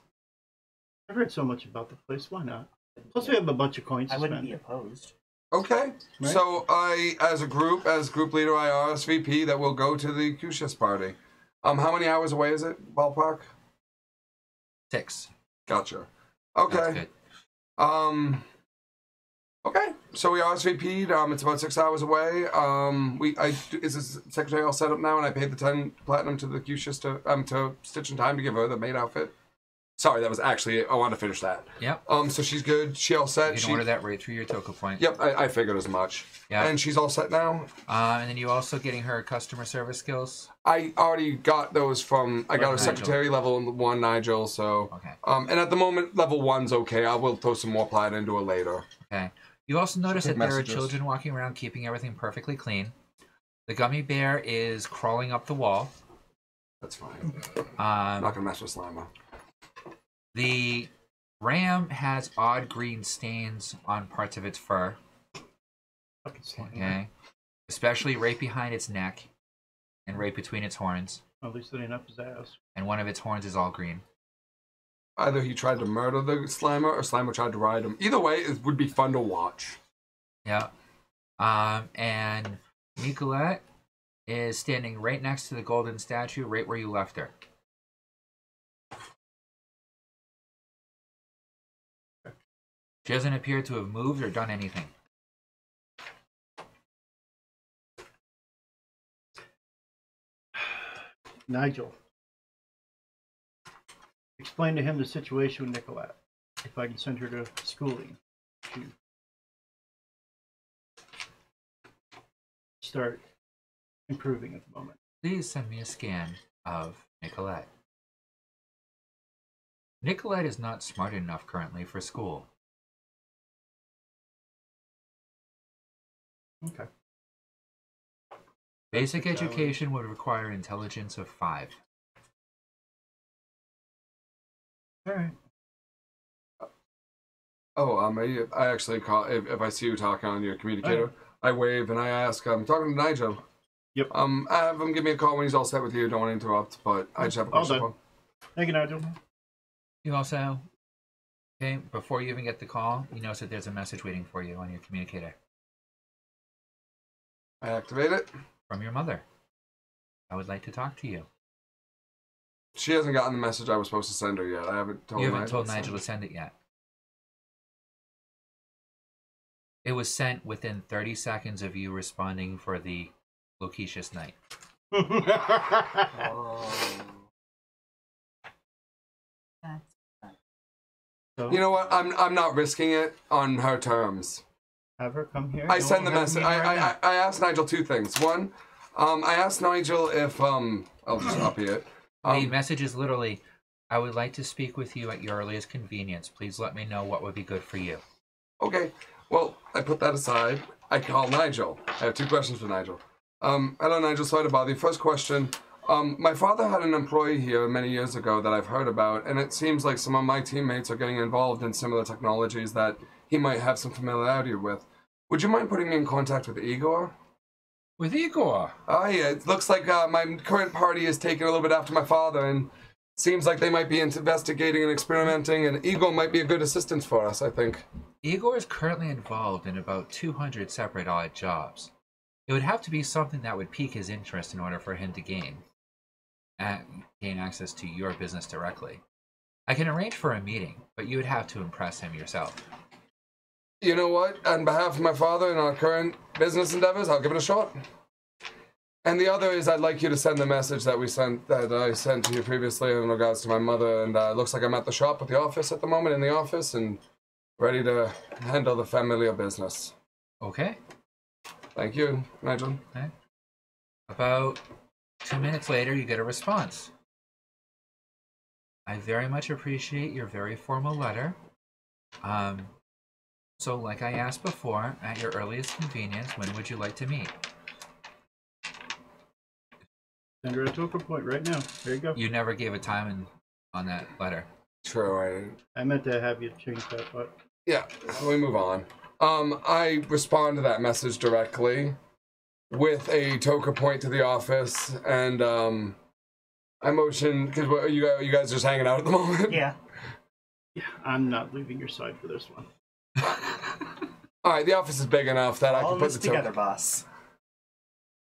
[SPEAKER 2] I've heard so much about the place. Why not? Plus, we have a bunch of coins
[SPEAKER 4] I
[SPEAKER 2] to
[SPEAKER 4] wouldn't
[SPEAKER 2] spend.
[SPEAKER 4] be opposed.
[SPEAKER 5] Okay.
[SPEAKER 2] Right.
[SPEAKER 5] So as group leader, I RSVP that we'll go to the Lacucius party. How many hours away is it, ballpark?
[SPEAKER 1] 6.
[SPEAKER 5] Gotcha.
[SPEAKER 1] That's
[SPEAKER 5] Okay.
[SPEAKER 1] good.
[SPEAKER 5] Okay. So we RSVP'd. It's about 6 hours away. Is this secretary all set up now? And I paid the 10 platinum to the Lacucius to Stitch in Time to give her the maid outfit. Sorry, that was actually, I wanted to finish that.
[SPEAKER 1] Yep.
[SPEAKER 5] So she's good. She all set.
[SPEAKER 1] You can order that right through your Toka point.
[SPEAKER 5] Yep, I figured as much.
[SPEAKER 1] Yeah.
[SPEAKER 5] And she's all set now.
[SPEAKER 1] And then you also getting her customer service skills.
[SPEAKER 5] I already got those from, I got her
[SPEAKER 1] Nigel.
[SPEAKER 5] secretary level 1, Nigel, so.
[SPEAKER 1] Okay.
[SPEAKER 5] And at the moment, level 1's okay. I will throw some more plat into her later.
[SPEAKER 1] Okay. You also notice that
[SPEAKER 5] Take
[SPEAKER 1] there
[SPEAKER 5] messages.
[SPEAKER 1] are children walking around keeping everything perfectly clean. The gummy bear is crawling up the wall.
[SPEAKER 5] That's fine. I'm not gonna mess with Slimer.
[SPEAKER 1] The ram has odd green stains on parts of its fur.
[SPEAKER 2] Fucking slime.
[SPEAKER 1] Okay. Especially right behind its neck and right between its horns.
[SPEAKER 2] At least it ain't up his ass.
[SPEAKER 1] And one of its horns is all green.
[SPEAKER 5] Either he tried to murder the Slimer or Slimer tried to ride him. Either way, it would be fun to watch.
[SPEAKER 1] Yeah. And Nicolette is standing right next to the golden statue, right where you left her. She doesn't appear to have moved or done anything.
[SPEAKER 2] Nigel. Explain to him the situation with Nicolette. If I can send her to schooling to start improving at the moment.
[SPEAKER 1] Please send me a scan of Nicolette. Nicolette is not smart enough currently for school.
[SPEAKER 2] Okay.
[SPEAKER 1] Basic education would require intelligence of 5.
[SPEAKER 2] All right.
[SPEAKER 5] Oh, I actually call if I see you talking on your communicator, I wave and I ask, I'm talking to Nigel.
[SPEAKER 2] Yep.
[SPEAKER 5] I have him give me a call when he's all set with you. Don't want to interrupt, but I just have a
[SPEAKER 2] All
[SPEAKER 5] question.
[SPEAKER 2] done. Thank you, Nigel.
[SPEAKER 1] You also, okay, before you even get the call, you notice that there's a message waiting for you on your communicator
[SPEAKER 5] I activate it.
[SPEAKER 1] from your mother. I would like to talk to you.
[SPEAKER 5] She hasn't gotten the message I was supposed to send her yet. I haven't told
[SPEAKER 1] You haven't told
[SPEAKER 5] to
[SPEAKER 1] Nigel to send it yet. It was sent within 30 seconds of you responding for the Lacucius night.
[SPEAKER 2] So,
[SPEAKER 5] You know what? I'm not risking it on her terms.
[SPEAKER 2] have her come here.
[SPEAKER 5] I
[SPEAKER 2] Don't
[SPEAKER 5] send the
[SPEAKER 2] have
[SPEAKER 5] message.
[SPEAKER 2] me right now.
[SPEAKER 5] I asked Nigel 2 things. One, I asked Nigel if I'll just up it.
[SPEAKER 1] The message is literally, I would like to speak with you at your earliest convenience. Please let me know what would be good for you.
[SPEAKER 5] Okay. Well, I put that aside. I call Nigel. I have 2 questions for Nigel. Hello, Nigel. Sorry to bother you. First question. My father had an employee here many years ago that I've heard about, and it seems like some of my teammates are getting involved in similar technologies that he might have some familiarity with. Would you mind putting me in contact with Igor?
[SPEAKER 1] With Igor?
[SPEAKER 5] Oh, yeah. It looks like my current party is taking a little bit after my father, and seems like they might be investigating and experimenting, and Igor might be a good assistance for us, I think.
[SPEAKER 1] Igor is currently involved in about 200 separate odd jobs. It would have to be something that would pique his interest in order for him to gain access to your business directly. I can arrange for a meeting, but you would have to impress him yourself.
[SPEAKER 5] You know what? On behalf of my father and our current business endeavors, I'll give it a shot. And the other is I'd like you to send the message that I sent to you previously in regards to my mother, and it looks like I'm at the shop at the office at the moment, in the office, and ready to handle the familiar business.
[SPEAKER 1] Okay.
[SPEAKER 5] Thank you, Nigel.
[SPEAKER 1] Okay. About 2 minutes later, you get a response. I very much appreciate your very formal letter. So like I asked before, at your earliest convenience, when would you like to meet?
[SPEAKER 2] Send her a Toka point right now. There you go.
[SPEAKER 1] You never gave a time on that letter.
[SPEAKER 5] True,
[SPEAKER 2] I meant to have you change that, but...
[SPEAKER 5] Yeah, we move on. I respond to that message directly with a Toka point to the office, and I motion, because you guys just hanging out at the moment?
[SPEAKER 4] Yeah.
[SPEAKER 2] Yeah, I'm not leaving your side for this one.
[SPEAKER 5] Alright, the office is big enough that I
[SPEAKER 4] All
[SPEAKER 5] can
[SPEAKER 4] of
[SPEAKER 5] put
[SPEAKER 4] us
[SPEAKER 5] the
[SPEAKER 4] together,
[SPEAKER 5] Toka...
[SPEAKER 4] boss.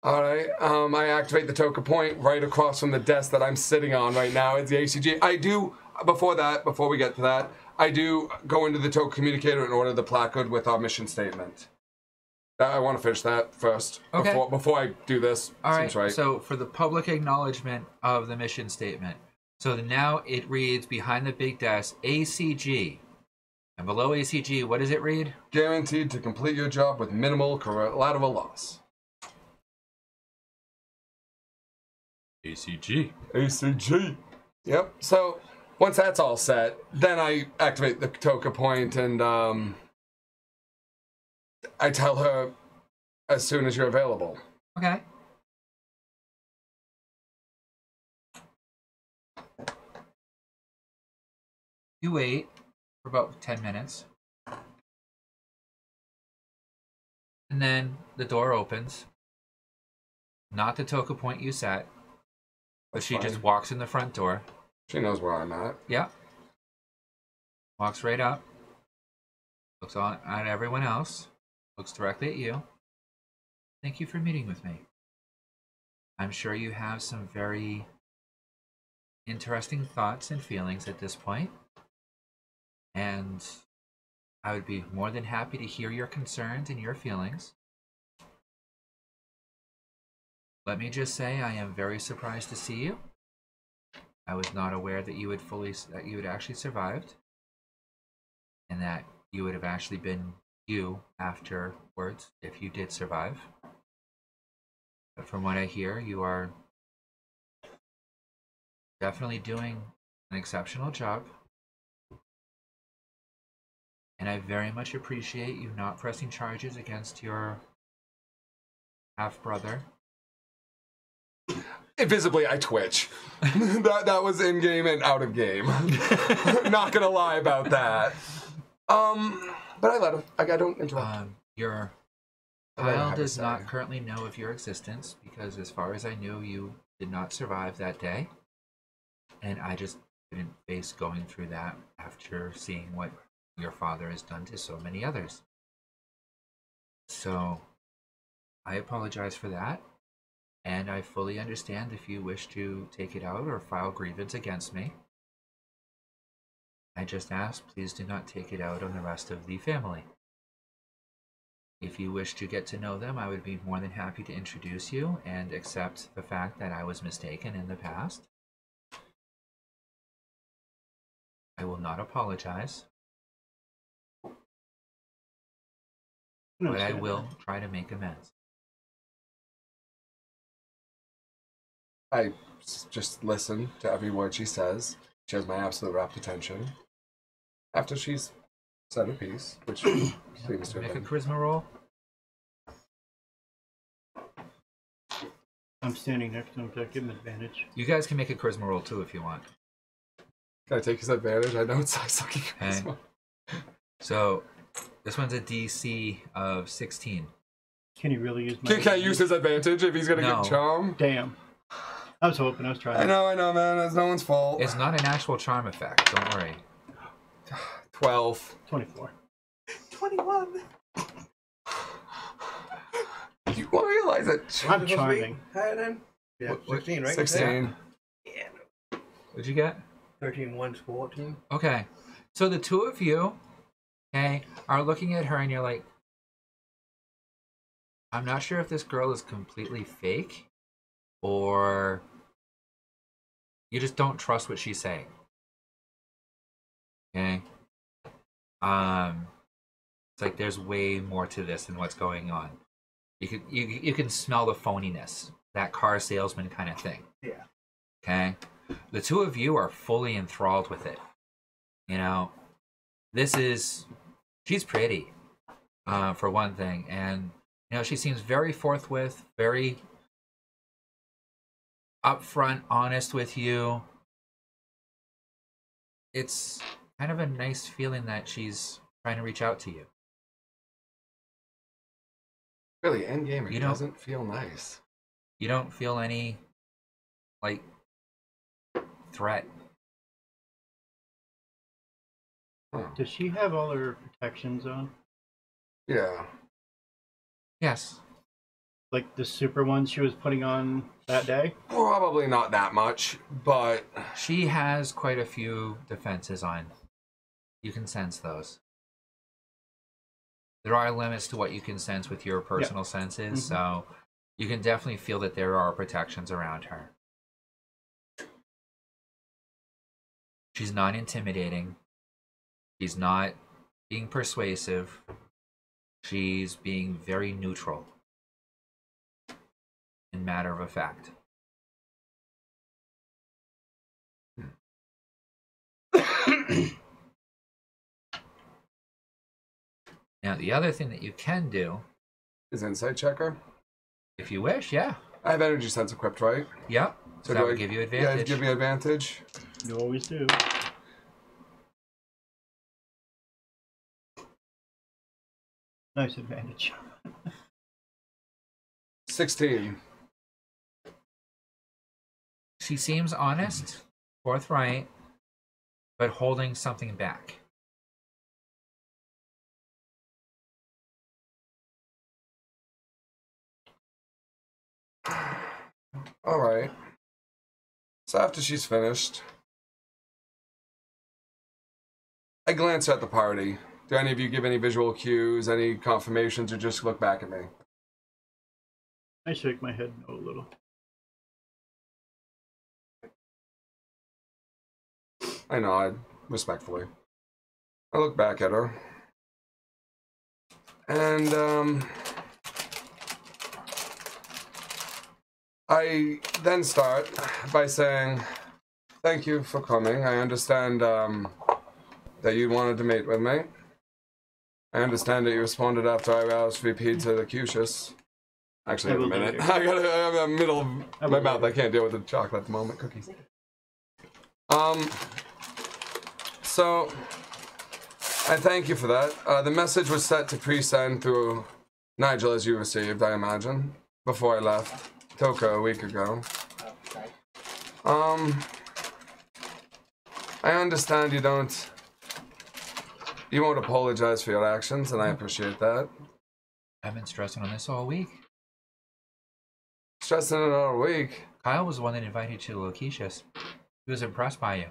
[SPEAKER 5] Alright, I activate the Toka point right across from the desk that I'm sitting on right now. It's the ACG. I do, before we get to that, I do go into the Toka communicator and order the placard with our mission statement. I want to finish that first,
[SPEAKER 1] okay,
[SPEAKER 5] before I do this.
[SPEAKER 1] Alright,
[SPEAKER 5] right.
[SPEAKER 1] So for the public acknowledgement of the mission statement, so now it reads behind the big desk, ACG. And below ACG, what does it read?
[SPEAKER 5] Guaranteed to complete your job with minimal collateral loss.
[SPEAKER 1] ACG.
[SPEAKER 5] ACG. Yep. So once that's all set, then I activate the Toka point, and I tell her as soon as you're available.
[SPEAKER 1] Okay. You wait for about 10 minutes. And then the door opens. Not the Toka point you set, but
[SPEAKER 5] That's
[SPEAKER 1] she
[SPEAKER 5] fine.
[SPEAKER 1] just walks in the front door.
[SPEAKER 5] She knows where I'm at.
[SPEAKER 1] Yeah. Walks right up. Looks on at everyone else. Looks directly at you. Thank you for meeting with me. I'm sure you have some very interesting thoughts and feelings at this point. And I would be more than happy to hear your concerns and your feelings. Let me just say I am very surprised to see you. I was not aware that you had actually survived, and that you would have actually been you afterwards if you did survive. But from what I hear, you are definitely doing an exceptional job. And I very much appreciate you not pressing charges against your half-brother.
[SPEAKER 5] Visibly, I twitch. that was in game and out of game. Not gonna lie about that. But I let him. I don't interrupt.
[SPEAKER 1] Your child does not currently know of your existence because, as far as I knew, you did not survive that day, and I just didn't face going through that after seeing what your father has done to so many others. So, I apologize for that. And I fully understand if you wish to take it out or file grievance against me. I just ask, please do not take it out on the rest of the family. If you wish to get to know them, I would be more than happy to introduce you and accept the fact that I was mistaken in the past. I will not apologize, but I will try to make amends.
[SPEAKER 5] I just listen to every word she says. She has my absolute rapt attention. After she's said her piece, which seems to
[SPEAKER 1] Make a
[SPEAKER 5] have been.
[SPEAKER 1] charisma roll.
[SPEAKER 2] I'm standing next to him, so I give him advantage.
[SPEAKER 1] You guys can make a charisma roll too if you want.
[SPEAKER 5] Can I take his advantage? I know it's sucking
[SPEAKER 1] Okay.
[SPEAKER 5] charisma.
[SPEAKER 1] So this one's a DC of 16.
[SPEAKER 2] Can he really use my
[SPEAKER 5] Can I use his advantage if he's gonna
[SPEAKER 1] No.
[SPEAKER 5] get charm?
[SPEAKER 2] Damn. I was hoping, I was trying.
[SPEAKER 5] I know, man. It's no one's fault.
[SPEAKER 1] It's not an actual charm effect. Don't worry.
[SPEAKER 5] 12.
[SPEAKER 2] 24.
[SPEAKER 4] 21.
[SPEAKER 5] You realize that
[SPEAKER 2] I'm charming.
[SPEAKER 3] Higher then? Yeah,
[SPEAKER 1] What-
[SPEAKER 3] 16, right?
[SPEAKER 5] 16.
[SPEAKER 3] Yeah.
[SPEAKER 1] What'd you get?
[SPEAKER 3] 13, 1's 14.
[SPEAKER 1] Okay. So the two of you, okay, are looking at her and you're like, I'm not sure if this girl is completely fake or you just don't trust what she's saying. Okay? It's like there's way more to this than what's going on. You can smell the phoniness, that car salesman kind of thing.
[SPEAKER 4] Yeah.
[SPEAKER 1] Okay? The two of you are fully enthralled with it. You know, she's pretty, for one thing, and you know, she seems very forthwith, very upfront, honest with you. It's kind of a nice feeling that she's trying to reach out to you.
[SPEAKER 5] Really, endgame,
[SPEAKER 1] You
[SPEAKER 5] it
[SPEAKER 1] don't-
[SPEAKER 5] doesn't feel nice.
[SPEAKER 1] You don't feel any, like, threat.
[SPEAKER 5] Huh.
[SPEAKER 2] Does she have all her protections on?
[SPEAKER 5] Yeah.
[SPEAKER 1] Yes.
[SPEAKER 2] Like the super ones she was putting on that day?
[SPEAKER 5] Probably not that much, but
[SPEAKER 1] She has quite a few defenses on. You can sense those. There are limits to what you can sense with your personal senses, so you can definitely feel that there are protections around her. She's not intimidating. She's not being persuasive. She's being very neutral in matter of fact. Now, the other thing that you can do,
[SPEAKER 5] is insight checker.
[SPEAKER 1] if you wish, yeah.
[SPEAKER 5] I have energy sense equipped, right?
[SPEAKER 1] Yep. So that
[SPEAKER 5] do
[SPEAKER 1] would
[SPEAKER 5] I
[SPEAKER 1] give you
[SPEAKER 5] Yeah,
[SPEAKER 1] advantage.
[SPEAKER 5] give me advantage.
[SPEAKER 2] You always do. Nice advantage.
[SPEAKER 5] 16.
[SPEAKER 1] She seems honest, forthright, but holding something back.
[SPEAKER 5] All right. So after she's finished, I glance at the party. Do any of you give any visual cues, any confirmations, or just look back at me?
[SPEAKER 2] I shake my head no a little.
[SPEAKER 5] I nod, respectfully. I look back at her. And, I then start by saying, thank you for coming. I understand, that you wanted to meet with me. I understand that you responded after I RSVP'd to the Cutius. Actually, wait a minute. I have a middle of my mouth. I can't deal with the chocolate at the moment. Cookies. So, I thank you for that. The message was set to pre-send through Nigel, as you received, I imagine, before I left Toka a week ago.
[SPEAKER 4] Okay.
[SPEAKER 5] I understand you won't apologize for your actions, and I appreciate that.
[SPEAKER 1] I've been stressing on this all week.
[SPEAKER 5] Stressing it all week.
[SPEAKER 1] Kyle was the one that invited you to Lakeisha's. He was impressed by you.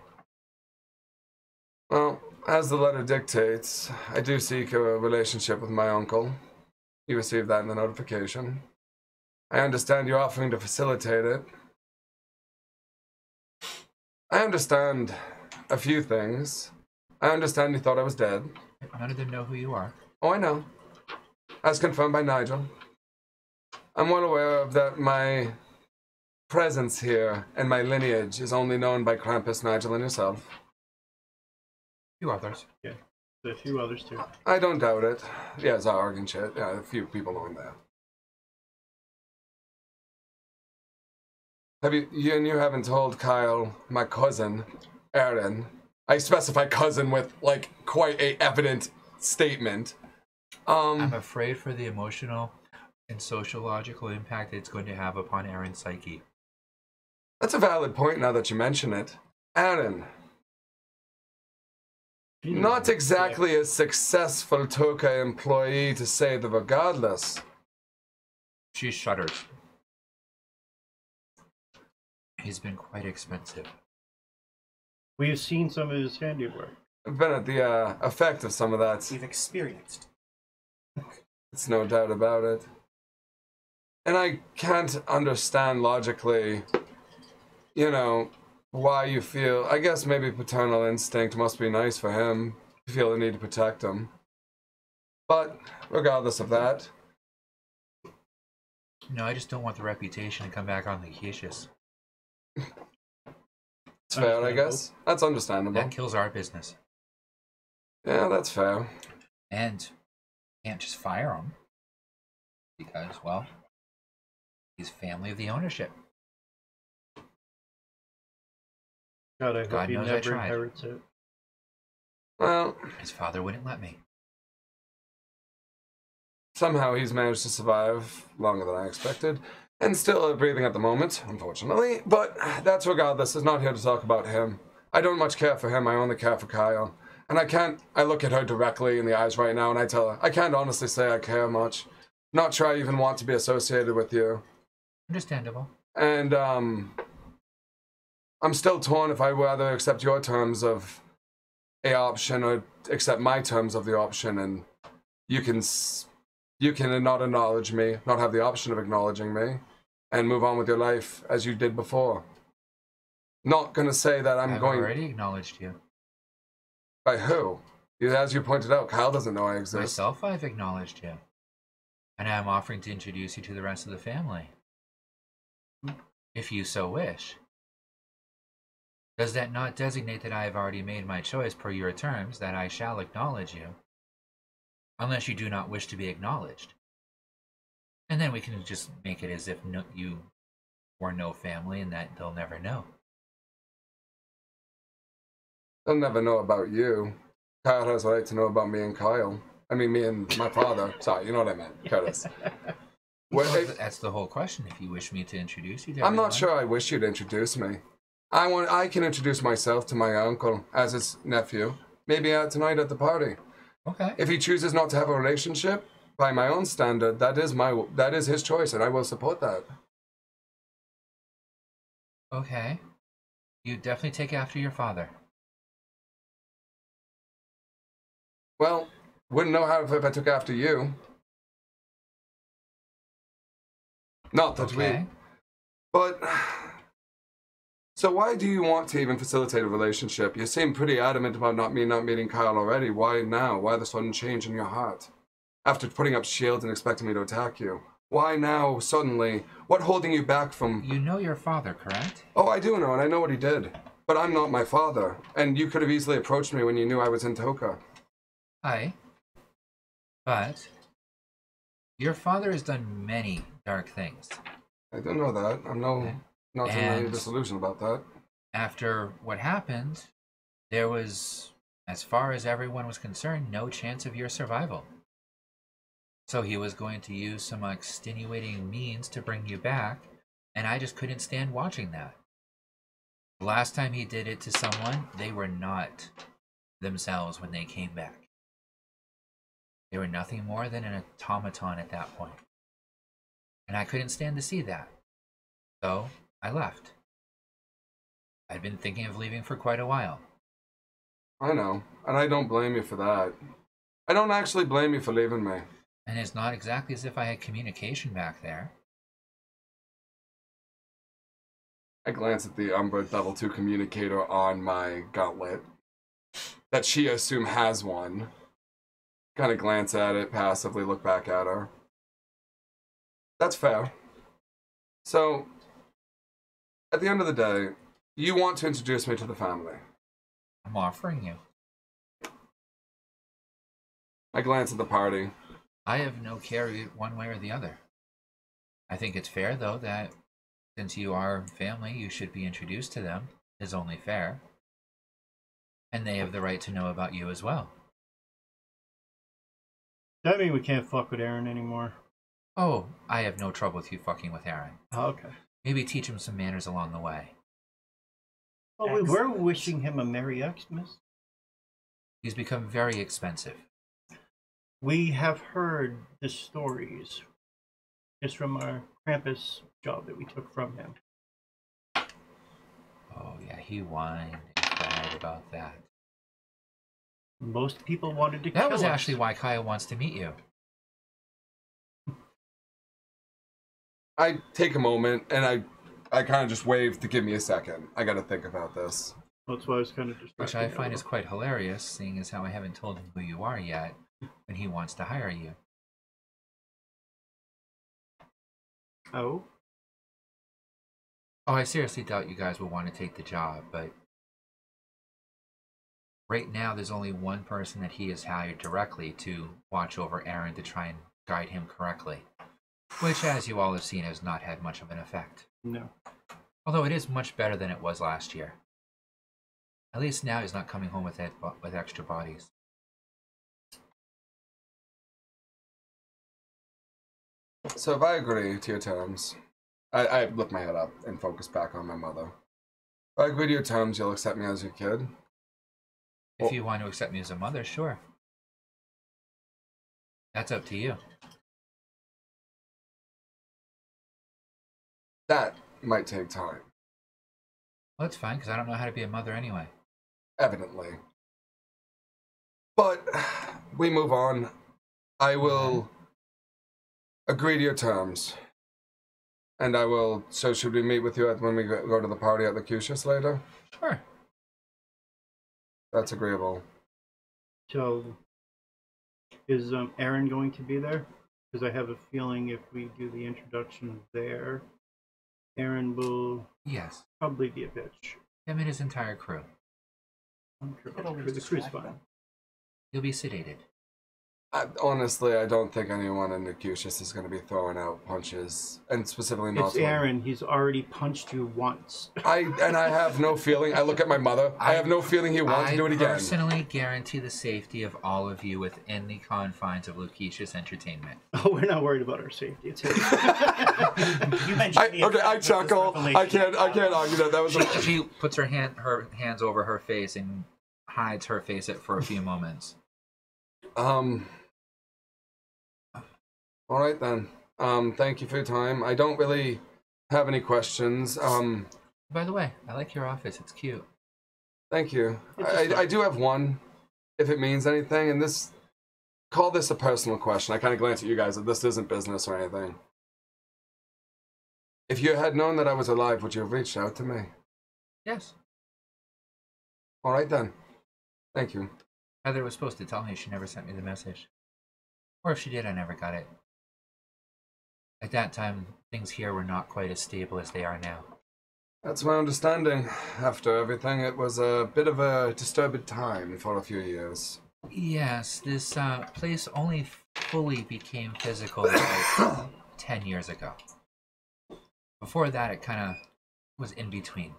[SPEAKER 5] Well, as the letter dictates, I do seek a relationship with my uncle. You received that in the notification. I understand you're offering to facilitate it. I understand a few things. I understand you thought I was dead.
[SPEAKER 1] None of them know who you are.
[SPEAKER 5] Oh, I know. As confirmed by Nigel. I'm well aware of that my presence here and my lineage is only known by Krampus, Nigel, and yourself.
[SPEAKER 1] You others.
[SPEAKER 2] Yeah, a few others too.
[SPEAKER 5] I don't doubt it. Yeah, Zarg and shit. Yeah, a few people know him there. You haven't told Kyle, my cousin, Aaron. I specify cousin with, like, quite a evident statement.
[SPEAKER 1] I'm afraid for the emotional and sociological impact it's going to have upon Aaron's psyche.
[SPEAKER 5] That's a valid point now that you mention it. Aaron. Not exactly a successful Toka employee, to say the regardless.
[SPEAKER 1] She shudders. He's been quite expensive.
[SPEAKER 2] We've seen some of his handiwork.
[SPEAKER 5] I've been at the effect of some of that.
[SPEAKER 4] We've experienced.
[SPEAKER 5] It's no doubt about it. And I can't understand logically, you know, why you feel... I guess maybe paternal instinct must be nice for him. You feel the need to protect him. But, regardless of that...
[SPEAKER 1] No, I just don't want the reputation to come back on the Acacius.
[SPEAKER 5] It's fair, I guess. That's understandable.
[SPEAKER 1] That kills our business.
[SPEAKER 5] Yeah, that's fair.
[SPEAKER 1] And can't just fire him. Because, well, he's family of the ownership.
[SPEAKER 2] God, I hope
[SPEAKER 1] God
[SPEAKER 2] he
[SPEAKER 1] knows I
[SPEAKER 2] never
[SPEAKER 1] tried.
[SPEAKER 2] inherits it.
[SPEAKER 5] Well,
[SPEAKER 1] His father wouldn't let me.
[SPEAKER 5] somehow he's managed to survive longer than I expected. And still breathing at the moment, unfortunately. But that's regardless. It's not here to talk about him. I don't much care for him. I only care for Kyle. And I look at her directly in the eyes right now and I tell her, I can't honestly say I care much. Not sure I even want to be associated with you.
[SPEAKER 1] Understandable.
[SPEAKER 5] And I'm still torn if I'd rather accept your terms of a option or accept my terms of the option, and you can not acknowledge me, not have the option of acknowledging me, and move on with your life as you did before. Not gonna say that
[SPEAKER 1] I've already acknowledged you.
[SPEAKER 5] By who? As you pointed out, Kyle doesn't know I exist.
[SPEAKER 1] Myself, I've acknowledged you. And I'm offering to introduce you to the rest of the family. If you so wish. Does that not designate that I have already made my choice per your terms, that I shall acknowledge you? Unless you do not wish to be acknowledged. And then we can just make it as if you were no family and that they'll never know.
[SPEAKER 5] They'll never know about you. Kyle has a right to know about me and Kyle. I mean, me and my father. Sorry, you know what I meant, Curtis.
[SPEAKER 1] Well, that's the whole question. If you wish me to introduce you to
[SPEAKER 5] I'm
[SPEAKER 1] everyone.
[SPEAKER 5] not sure I wish you to introduce me. I can introduce myself to my uncle as his nephew. Maybe tonight at the party.
[SPEAKER 1] Okay.
[SPEAKER 5] If he chooses not to have a relationship, by my own standard, that is his choice, and I will support that.
[SPEAKER 1] Okay. You definitely take after your father.
[SPEAKER 5] Well, wouldn't know how if I took after you. Not that
[SPEAKER 1] Okay.
[SPEAKER 5] But... So why do you want to even facilitate a relationship? You seem pretty adamant about not meeting Kyle already. Why now? Why the sudden change in your heart? After putting up shields and expecting me to attack you. Why now, suddenly? What holding you back from...
[SPEAKER 1] You know your father, correct?
[SPEAKER 5] Oh, I do know, and I know what he did. But I'm not my father. And you could have easily approached me when you knew I was in Toka.
[SPEAKER 1] Aye. But your father has done many dark things.
[SPEAKER 5] I don't know that. I'm not in any disillusion about that.
[SPEAKER 1] After what happened, there was, as far as everyone was concerned, no chance of your survival. So he was going to use some extenuating means to bring you back, and I just couldn't stand watching that. The last time he did it to someone, they were not themselves when they came back. They were nothing more than an automaton at that point. And I couldn't stand to see that. So I left. I'd been thinking of leaving for quite a while.
[SPEAKER 5] I know, and I don't blame you for that. I don't actually blame you for leaving me.
[SPEAKER 1] And it's not exactly as if I had communication back there.
[SPEAKER 5] I glance at the Umbra Level 2 communicator on my gauntlet. That she assume has one. Kind of glance at it, passively look back at her. That's fair. So, at the end of the day, you want to introduce me to the family.
[SPEAKER 1] I'm offering you.
[SPEAKER 5] I glance at the party.
[SPEAKER 1] I have no care one way or the other. I think it's fair, though, that since you are family, you should be introduced to them. Is only fair. And they have the right to know about you as well.
[SPEAKER 2] That mean we can't fuck with Aaron anymore?
[SPEAKER 1] Oh, I have no trouble with you fucking with Aaron.
[SPEAKER 2] Oh, okay.
[SPEAKER 1] Maybe teach him some manners along the way.
[SPEAKER 2] Well, we were wishing him a Merry Xmas.
[SPEAKER 1] He's become very expensive.
[SPEAKER 2] We have heard the stories just from our Krampus job that we took from him.
[SPEAKER 1] Oh, yeah, he whined and cried about that.
[SPEAKER 2] Most people wanted to kill us.
[SPEAKER 1] That was actually why Kyle wants to meet you.
[SPEAKER 5] I take a moment and I kind of just wave to give me a second. I got to think about this.
[SPEAKER 2] That's why I was kind of distracted.
[SPEAKER 1] Which I find is quite hilarious, seeing as how I haven't told him who you are yet, and he wants to hire you.
[SPEAKER 2] Oh?
[SPEAKER 1] Oh, I seriously doubt you guys will want to take the job, but right now there's only one person that he has hired directly to watch over Aaron to try and guide him correctly. Which, as you all have seen, has not had much of an effect.
[SPEAKER 2] No.
[SPEAKER 1] Although it is much better than it was last year. At least now he's not coming home with extra bodies.
[SPEAKER 5] So if I agree to your terms, I lift my head up and focus back on my mother. If I agree to your terms, you'll accept me as your kid?
[SPEAKER 1] If you want to accept me as a mother, sure. That's up to you.
[SPEAKER 5] That might take time.
[SPEAKER 1] Well, that's fine, because I don't know how to be a mother anyway.
[SPEAKER 5] Evidently. But we move on. I will agree to your terms. And I will... So should we meet with you when we go to the party at the Cutius later?
[SPEAKER 1] Sure.
[SPEAKER 5] That's agreeable.
[SPEAKER 2] So, is Aaron going to be there? Because I have a feeling if we do the introduction there, Aaron will
[SPEAKER 1] Yes.
[SPEAKER 2] probably be a bitch.
[SPEAKER 1] Him and his entire crew.
[SPEAKER 2] I'm sure
[SPEAKER 4] Could always
[SPEAKER 2] the crew's
[SPEAKER 4] distract
[SPEAKER 2] fine.
[SPEAKER 4] them.
[SPEAKER 1] You'll be sedated.
[SPEAKER 5] Honestly, I don't think anyone in the Cutius is going to be throwing out punches. And specifically not...
[SPEAKER 2] It's Aaron. He's already punched you once.
[SPEAKER 5] I have no feeling. I look at my mother. I have no feeling he wants to do it again.
[SPEAKER 1] I personally guarantee the safety of all of you within the confines of Lucetius Entertainment.
[SPEAKER 2] Oh, we're not worried about our safety. It's his.
[SPEAKER 4] You mentioned
[SPEAKER 5] I chuckle. I can't argue that. That was
[SPEAKER 1] She puts her hands over her face and hides her face for a few moments.
[SPEAKER 5] All right then. Thank you for your time. I don't really have any questions.
[SPEAKER 1] By the way, I like your office. It's cute.
[SPEAKER 5] Thank you. I do have one, if it means anything, and call this a personal question. I kind of glance at you guys. This isn't business or anything. If you had known that I was alive, would you have reached out to me?
[SPEAKER 1] Yes.
[SPEAKER 5] All right then. Thank you.
[SPEAKER 1] Heather was supposed to tell me. She never sent me the message. Or if she did, I never got it. At that time, things here were not quite as stable as they are now.
[SPEAKER 5] That's my understanding. After everything, it was a bit of a disturbed time for a few years.
[SPEAKER 1] Yes, this place only fully became physical like 10 years ago. Before that, it kind of was in between.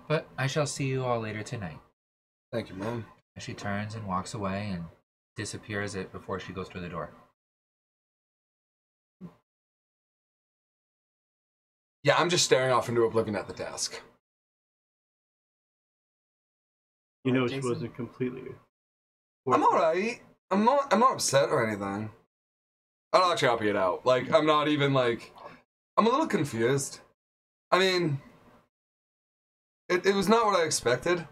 [SPEAKER 1] But I shall see you all later tonight.
[SPEAKER 5] Thank you, Mom.
[SPEAKER 1] As she turns and walks away and disappears before she goes through the door.
[SPEAKER 5] Yeah, I'm just staring off into oblivion at the desk.
[SPEAKER 2] You know, she
[SPEAKER 4] Jason?
[SPEAKER 2] wasn't completely.
[SPEAKER 5] I'm alright. I'm not upset or anything. I'll actually help you it out. Like, I'm not even like... I'm a little confused. I mean... It was not what I expected.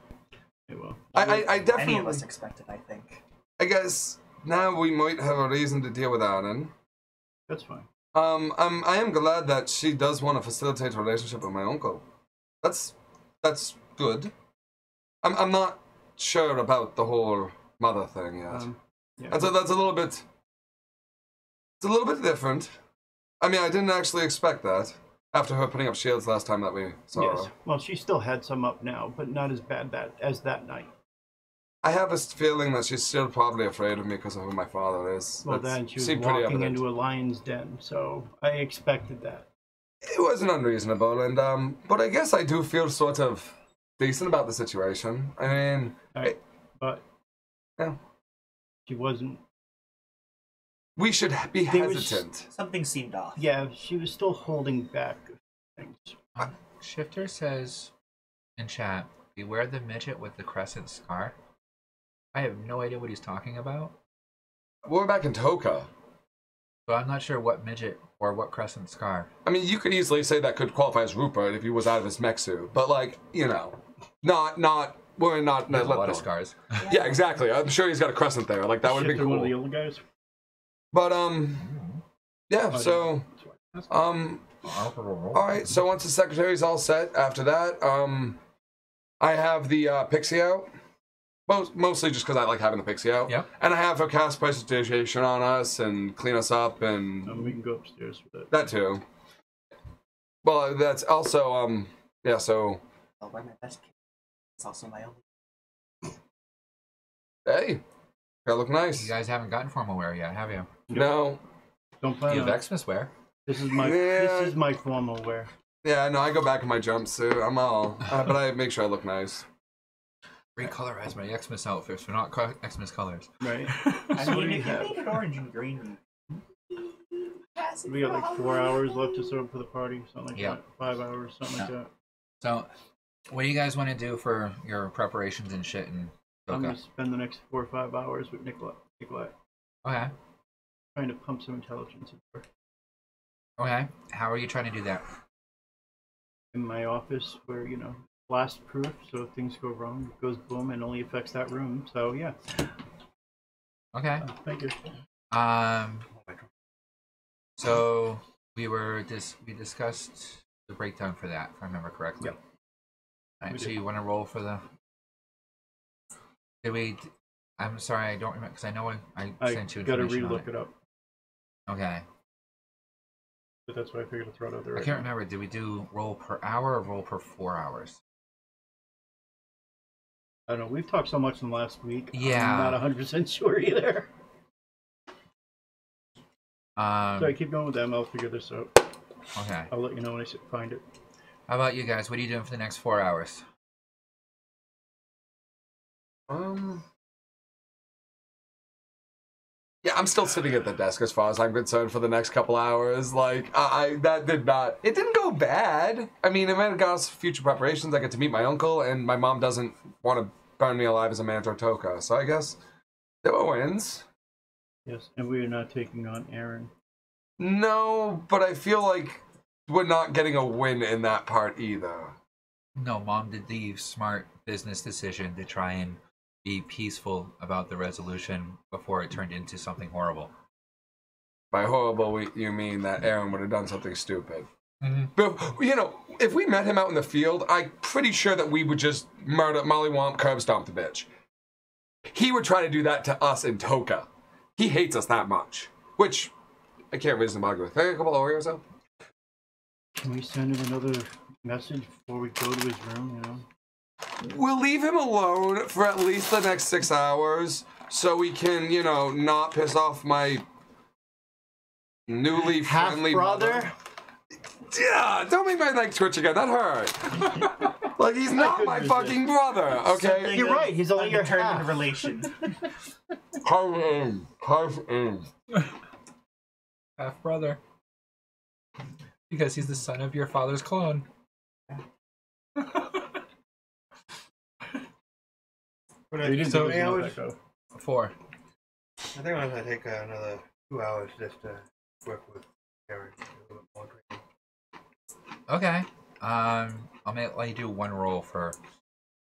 [SPEAKER 2] Yeah, well,
[SPEAKER 5] I definitely...
[SPEAKER 4] Any of us expected, I think.
[SPEAKER 5] I guess now we might have a reason to deal with Aaron.
[SPEAKER 2] that's fine.
[SPEAKER 5] I am glad that she does want to facilitate a relationship with my uncle. That's good. I'm not sure about the whole mother thing yet.
[SPEAKER 2] Yeah.
[SPEAKER 5] That's a little bit. It's a little bit different. I mean, I didn't actually expect that after her putting up shields last time that we saw
[SPEAKER 2] Yes.
[SPEAKER 5] her.
[SPEAKER 2] Well, she still had some up now, but not as bad as that night.
[SPEAKER 5] I have a feeling that she's still probably afraid of me because of who my father is.
[SPEAKER 2] Well,
[SPEAKER 5] That's
[SPEAKER 2] then she was
[SPEAKER 5] seemed pretty
[SPEAKER 2] walking
[SPEAKER 5] evident.
[SPEAKER 2] into a lion's den, so I expected that.
[SPEAKER 5] It wasn't unreasonable, and but I guess I do feel sort of decent about the situation. I mean,
[SPEAKER 2] But
[SPEAKER 5] yeah,
[SPEAKER 2] she wasn't.
[SPEAKER 5] we should be
[SPEAKER 2] There was-
[SPEAKER 5] hesitant.
[SPEAKER 4] Something seemed off.
[SPEAKER 2] Yeah, she was still holding back things.
[SPEAKER 1] Shifter says in chat, beware the midget with the crescent scar. I have no idea what he's talking about.
[SPEAKER 5] We're back in Toka.
[SPEAKER 1] So I'm not sure what midget or what crescent scar.
[SPEAKER 5] I mean, you could easily say that could qualify as Rupert if he was out of his mech suit, but like, you know, we're not.
[SPEAKER 1] There's a lot of scars.
[SPEAKER 5] Yeah, exactly. I'm sure he's got a crescent there. Like that would be
[SPEAKER 2] Shifter, one of the
[SPEAKER 5] cool.
[SPEAKER 2] old guys.
[SPEAKER 5] But yeah. So all right. So once the secretary's all set, after that, I have the pixie out. Mostly just because I like having the pixie out.
[SPEAKER 1] Yep.
[SPEAKER 5] And I have her cast prestidigitation on us and clean us up and
[SPEAKER 2] We can go upstairs for that.
[SPEAKER 5] that too. Well, that's also yeah. So
[SPEAKER 4] I'll wear my best kit. It's also my only.
[SPEAKER 5] hey, gotta look nice.
[SPEAKER 1] You guys haven't gotten formal wear yet, have you?
[SPEAKER 5] No.
[SPEAKER 2] Don't plan
[SPEAKER 1] You
[SPEAKER 2] on
[SPEAKER 1] have
[SPEAKER 2] it.
[SPEAKER 1] Xmas wear.
[SPEAKER 2] This is my
[SPEAKER 5] Yeah.
[SPEAKER 2] this is my formal wear.
[SPEAKER 5] Yeah, no, I go back in my jumpsuit. I'm all, but I make sure I look nice.
[SPEAKER 1] Recolorize my Xmas outfits for not Xmas colors.
[SPEAKER 2] Right.
[SPEAKER 4] I
[SPEAKER 2] So what
[SPEAKER 4] mean,
[SPEAKER 2] do you
[SPEAKER 4] if you
[SPEAKER 2] have?
[SPEAKER 4] paint it orange and green.
[SPEAKER 2] We got like 4 hours left to set up for the party, something like
[SPEAKER 1] Yeah.
[SPEAKER 2] that. 5 hours, something like that.
[SPEAKER 1] So, what do you guys want to do for your preparations and shit? And
[SPEAKER 2] I'm
[SPEAKER 1] okay.
[SPEAKER 2] gonna spend the next 4 or 5 hours with Nicolette,
[SPEAKER 1] Okay.
[SPEAKER 2] trying to pump some intelligence into her.
[SPEAKER 1] Okay. How are you trying to do that?
[SPEAKER 2] In my office, where blast proof, so if things go wrong, it goes boom and only affects that room. So yeah.
[SPEAKER 1] Okay.
[SPEAKER 2] Thank you.
[SPEAKER 1] So we discussed the breakdown for that, if I remember correctly.
[SPEAKER 2] Yep.
[SPEAKER 1] Alright,
[SPEAKER 2] We
[SPEAKER 1] so
[SPEAKER 2] did.
[SPEAKER 1] you want to roll for the? Did we? I'm sorry, I don't remember because I know I
[SPEAKER 2] I
[SPEAKER 1] sent you
[SPEAKER 2] gotta
[SPEAKER 1] information on
[SPEAKER 2] relook it up,
[SPEAKER 1] Okay.
[SPEAKER 2] but that's why I figured to throw it out there.
[SPEAKER 1] I
[SPEAKER 2] Right
[SPEAKER 1] can't
[SPEAKER 2] now.
[SPEAKER 1] remember. Did we do roll per hour or roll per 4 hours?
[SPEAKER 2] I don't know. We've talked so much in the last week.
[SPEAKER 1] Yeah.
[SPEAKER 2] I'm not 100% sure either. Sorry,
[SPEAKER 1] Okay.
[SPEAKER 2] keep going with them. I'll figure this out. I'll let you know when I find it.
[SPEAKER 1] How about you guys? What are you doing for the next 4 hours?
[SPEAKER 5] Yeah, I'm still sitting at the desk as far as I'm concerned for the next couple hours. Like, it didn't go bad. I mean, it might have got us future preparations. I get to meet my uncle, and my mom doesn't want to burn me alive as a Mantor Toka. So I guess there were wins.
[SPEAKER 2] Yes, and we are not taking on Aaron.
[SPEAKER 5] No, but I feel like we're not getting a win in that part either.
[SPEAKER 1] No, Mom did the smart business decision to try and be peaceful about the resolution before it turned into something horrible.
[SPEAKER 5] By horrible, you mean that Aaron would have done something stupid.
[SPEAKER 1] Mm-hmm.
[SPEAKER 5] But, if we met him out in the field, I'm pretty sure that we would just mollywomp, curb stomp the bitch. He would try to do that to us in Toka. He hates us that much. Which, I can't reasonably argue with. Take a couple of Oreos out.
[SPEAKER 2] Can we send him another message before we go to his room,
[SPEAKER 5] We'll leave him alone for at least the next 6 hours so we can, not piss off my newly friendly
[SPEAKER 2] Half-brother?
[SPEAKER 5] mother. Yeah, don't make my leg twitch again. That hurt. Like, he's not my fucking brother, okay?
[SPEAKER 4] Something
[SPEAKER 2] You're right, he's only your
[SPEAKER 4] undetermined
[SPEAKER 2] half.
[SPEAKER 4] relation.
[SPEAKER 5] Half in.
[SPEAKER 1] Half brother. Because he's the son of your father's clone.
[SPEAKER 3] But
[SPEAKER 2] You didn't
[SPEAKER 1] So-
[SPEAKER 2] think it was
[SPEAKER 3] hours?
[SPEAKER 2] gonna let that
[SPEAKER 1] 4.
[SPEAKER 3] I think I'm gonna take another 2 hours just to work with Aaron. A little bit more training.
[SPEAKER 1] Okay. I'll let you do one roll for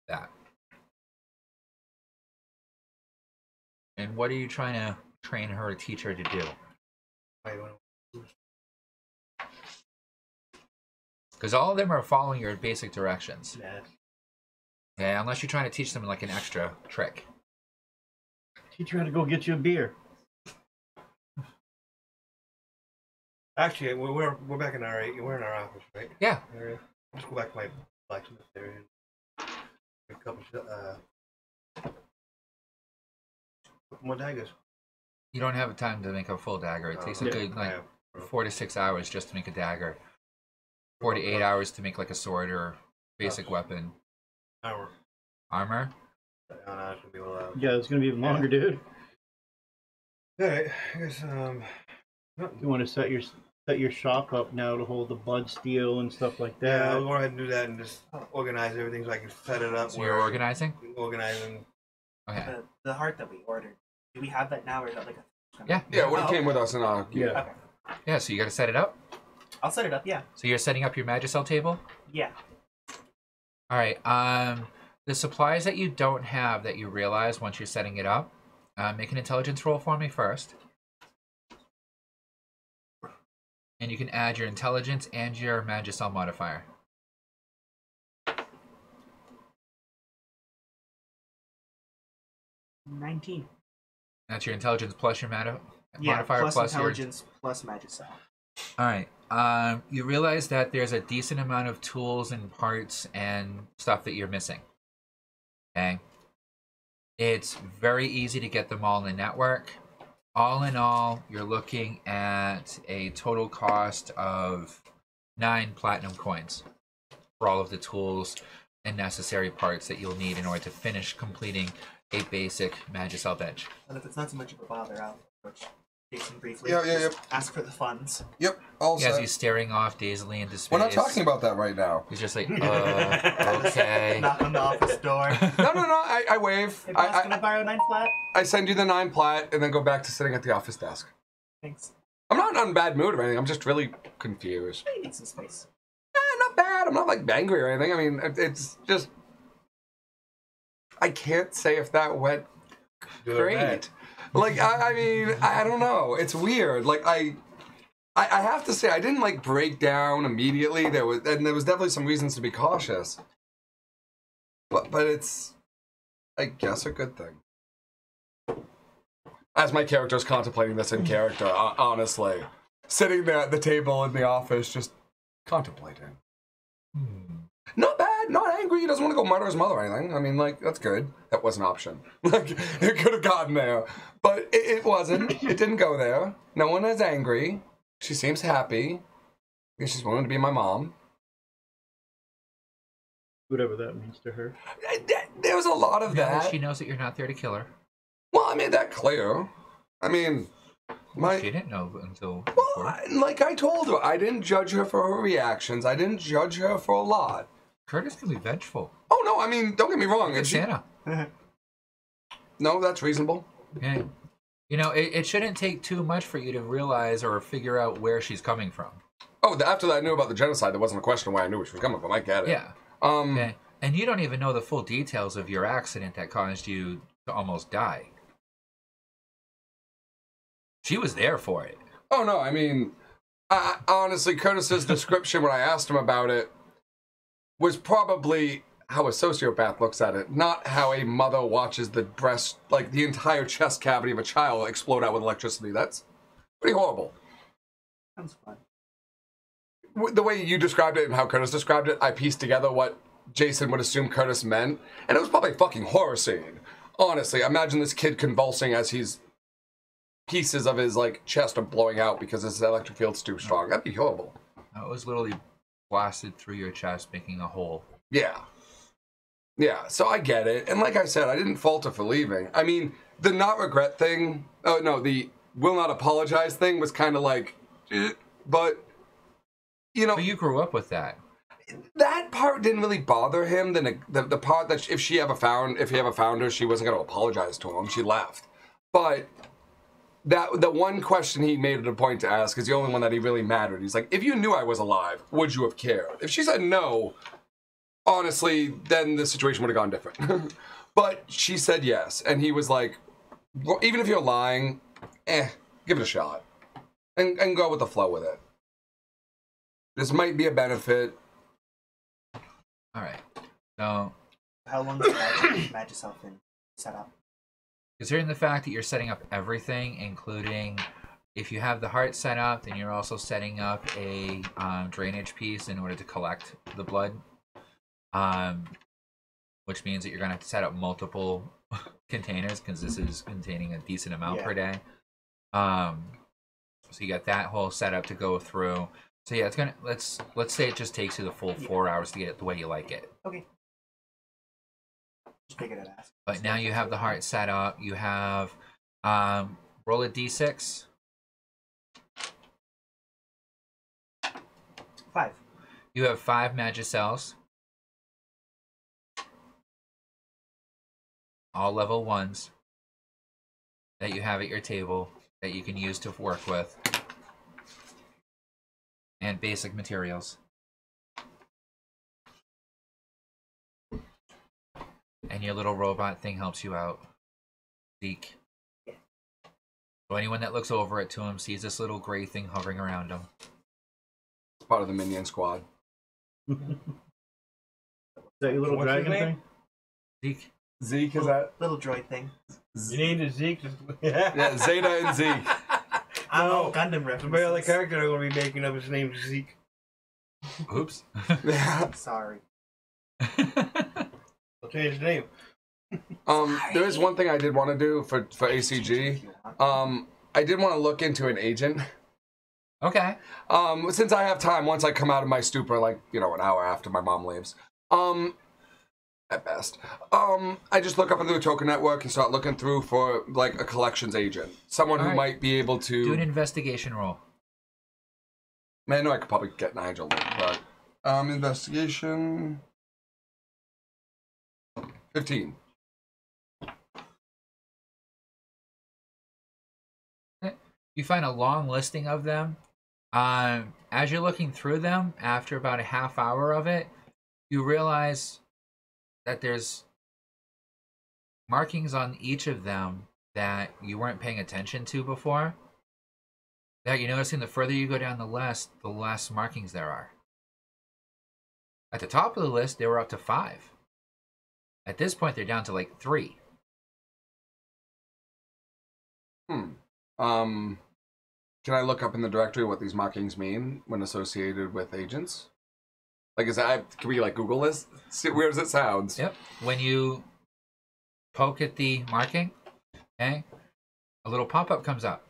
[SPEAKER 1] that. And what are you trying to train her or teach her to do?
[SPEAKER 3] I wanna-
[SPEAKER 1] Because all of them are following your basic directions.
[SPEAKER 3] Yeah.
[SPEAKER 1] Okay, unless you're trying to teach them like an extra trick.
[SPEAKER 2] Teach her how to go get you a beer.
[SPEAKER 3] Actually, we're back in our office, right?
[SPEAKER 1] Yeah.
[SPEAKER 3] Area. Let's go back to my blacksmith area. A couple more daggers.
[SPEAKER 1] You don't have time to make a full dagger. It takes a good like 4 to 6 hours just to make a dagger. 4 to 8 hours to make like a sword or basic weapon. Armor?
[SPEAKER 3] No, it's gonna be a little.
[SPEAKER 2] Yeah, it's gonna be even longer, dude.
[SPEAKER 3] Alright, I guess
[SPEAKER 2] You want to set your shop up now to hold the blood steel and stuff like that.
[SPEAKER 3] yeah, I'll go ahead and do that and just organize everything so I can set it up.
[SPEAKER 1] So you're organizing?
[SPEAKER 3] Organizing.
[SPEAKER 1] Okay.
[SPEAKER 4] The heart that we ordered. Do we have that now, or is that like a?
[SPEAKER 1] Yeah.
[SPEAKER 5] Yeah, what came with us in our...
[SPEAKER 2] Yeah.
[SPEAKER 4] Okay.
[SPEAKER 1] Yeah, so you gotta set it up?
[SPEAKER 4] I'll set it up. Yeah.
[SPEAKER 1] So you're setting up your Magicel table?
[SPEAKER 4] Yeah.
[SPEAKER 1] Alright, the supplies that you don't have that you realize once you're setting it up, make an intelligence roll for me first. And you can add your intelligence and your Magicel modifier.
[SPEAKER 4] $19.
[SPEAKER 1] That's your intelligence plus your modifier
[SPEAKER 4] plus
[SPEAKER 1] plus
[SPEAKER 4] intelligence plus Magicel.
[SPEAKER 1] Alright, you realize that there's a decent amount of tools and parts and stuff that you're missing. Okay? It's very easy to get them all in the network. All in all, you're looking at a total cost of 9 platinum coins for all of the tools and necessary parts that you'll need in order to finish completing a basic Magicel bench.
[SPEAKER 4] And if it's not so much of a bother, I'll approach Jason briefly.
[SPEAKER 5] Yeah.
[SPEAKER 4] Ask for the funds.
[SPEAKER 5] Yep, all
[SPEAKER 1] As
[SPEAKER 5] set.
[SPEAKER 1] he's staring off dazedly into space.
[SPEAKER 5] We're not talking about that right now.
[SPEAKER 1] He's just like, okay.
[SPEAKER 4] Knock on the office door.
[SPEAKER 5] No, I wave.
[SPEAKER 4] Hey, boss, can I borrow 9 flat?
[SPEAKER 5] I send you the 9 plat and then go back to sitting at the office desk.
[SPEAKER 4] Thanks.
[SPEAKER 5] I'm not in a bad mood or anything. I'm just really confused.
[SPEAKER 4] You need some space.
[SPEAKER 5] Not bad. I'm not like angry or anything. I mean, it's just... I can't say if that went great. Like, I mean, I don't know. It's weird. Like, I have to say, I didn't, like, break down immediately. There was definitely some reasons to be cautious. But it's, I guess, a good thing. As my character's contemplating this in character, honestly. Sitting there at the table in the office, just contemplating. Not bad, not angry. He doesn't want to go murder his mother or anything. I mean, like, that's good. That was an option. Like, it could have gotten there. But it wasn't. It didn't go there. No one is angry. She seems happy. I think she's willing to be my mom.
[SPEAKER 2] Whatever that means to her.
[SPEAKER 5] There was a lot of that.
[SPEAKER 1] She knows that you're not there to kill her.
[SPEAKER 5] Well, I made that clear. I mean,
[SPEAKER 1] She didn't know until
[SPEAKER 5] well, like I told her, I didn't judge her for her reactions. I didn't judge her for a lot.
[SPEAKER 1] Curtis can be vengeful.
[SPEAKER 5] Oh, no, I mean, don't get me wrong.
[SPEAKER 1] It's Santa.
[SPEAKER 5] No, that's reasonable.
[SPEAKER 1] Yeah. You know, it shouldn't take too much for you to realize or figure out where she's coming from.
[SPEAKER 5] Oh, after that I knew about the genocide, there wasn't a question why I knew where she was coming from. I get it.
[SPEAKER 1] Yeah. Okay. And you don't even know the full details of your accident that caused you to almost die. She was there for it.
[SPEAKER 5] Oh, no, I mean, honestly, Curtis's description when I asked him about it was probably how a sociopath looks at it, not how a mother watches the breast, like the entire chest cavity of a child explode out with electricity. That's pretty horrible.
[SPEAKER 4] Sounds fun.
[SPEAKER 5] The way you described it and how Curtis described it, I pieced together what Jason would assume Curtis meant, and it was probably a fucking horror scene. Honestly, imagine this kid convulsing as pieces of his, like, chest are blowing out because his electric field's too strong. That'd be horrible.
[SPEAKER 1] It was literally blasted through your chest, making a hole.
[SPEAKER 5] Yeah. Yeah, so I get it. And like I said, I didn't fault her for leaving. I mean, the not regret thing, the will not apologize thing was kind of like, but, you know.
[SPEAKER 1] But you grew up with that.
[SPEAKER 5] That part didn't really bother him. The part that if he ever found her, she wasn't going to apologize to him. She left. But the one question he made it a point to ask is the only one that he really mattered. He's like, if you knew I was alive, would you have cared? If she said no, honestly, then the situation would have gone different. But she said yes, and he was like, well, even if you're lying, give it a shot. And go with the flow with it. This might be a benefit.
[SPEAKER 1] Alright. So,
[SPEAKER 4] How long has Magicel been set up?
[SPEAKER 1] considering the fact that you're setting up everything, including if you have the heart set up, then you're also setting up a drainage piece in order to collect the blood. Which means that you're going to have to set up multiple containers because this is containing a decent amount per day. So you got that whole setup to go through. So yeah, it's gonna let's say it just takes you the full 4 hours to get it the way you like it.
[SPEAKER 4] Okay. Just figured I'd ask.
[SPEAKER 1] But now you have the heart set up. You have roll a d6.
[SPEAKER 4] 5.
[SPEAKER 1] You have 5 Magicels. All level 1s that you have at your table that you can use to work with. And basic materials. And your little robot thing helps you out. Zeke. So anyone that looks over it to him sees this little gray thing hovering around him.
[SPEAKER 5] It's part of the minion squad.
[SPEAKER 2] Is that your little
[SPEAKER 3] What's his
[SPEAKER 2] dragon
[SPEAKER 3] name?
[SPEAKER 2] thing?
[SPEAKER 1] Zeke.
[SPEAKER 5] Zeke, is that?
[SPEAKER 4] Little droid thing.
[SPEAKER 3] You need a Zeke.
[SPEAKER 5] Yeah, Zeta and Zeke.
[SPEAKER 4] I'm
[SPEAKER 3] No.
[SPEAKER 4] all Gundam
[SPEAKER 3] The other
[SPEAKER 4] references.
[SPEAKER 3] character I'm going to be making up his name's Zeke.
[SPEAKER 1] Oops.
[SPEAKER 5] Yeah.
[SPEAKER 4] Sorry.
[SPEAKER 3] I'll change his name.
[SPEAKER 5] There is one thing I did want to do for ACG. I did want to look into an agent.
[SPEAKER 1] Okay.
[SPEAKER 5] Since I have time, once I come out of my stupor, like, you know, an hour after my mom leaves. At best. I just look up into the token network and start looking through for, like, a collections agent. Someone who
[SPEAKER 1] Alright.
[SPEAKER 5] might be able to...
[SPEAKER 1] Do an investigation roll.
[SPEAKER 5] Man, I know I could probably get Nigel, but... investigation... 15.
[SPEAKER 1] You find a long listing of them. As you're looking through them, after about a half hour of it, you realize that there's markings on each of them that you weren't paying attention to before. That you're noticing the further you go down the list, the less markings there are. At the top of the list, they were up to 5. At this point, they're down to like 3.
[SPEAKER 5] Can I look up in the directory what these markings mean when associated with agents? Like, can we, like, Google this? See, weird as it sounds.
[SPEAKER 1] Yep. When you poke at the marking, okay, a little pop-up comes up.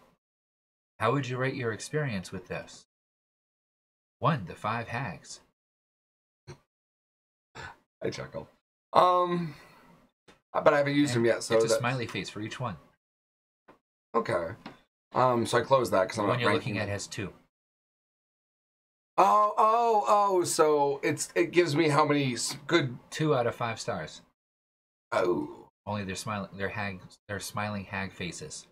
[SPEAKER 1] How would you rate your experience with this? 1 to 5 hags.
[SPEAKER 5] I chuckle. But I haven't used them yet, so
[SPEAKER 1] it's a
[SPEAKER 5] that's...
[SPEAKER 1] smiley face for each one.
[SPEAKER 5] Okay. So I close that because
[SPEAKER 1] The
[SPEAKER 5] I'm
[SPEAKER 1] one
[SPEAKER 5] not
[SPEAKER 1] you're
[SPEAKER 5] ranking
[SPEAKER 1] looking at
[SPEAKER 5] them.
[SPEAKER 1] has 2.
[SPEAKER 5] So it gives me how many good...
[SPEAKER 1] 2 out of 5 stars.
[SPEAKER 5] Oh.
[SPEAKER 1] Only they're smiling. They're smiling hag faces.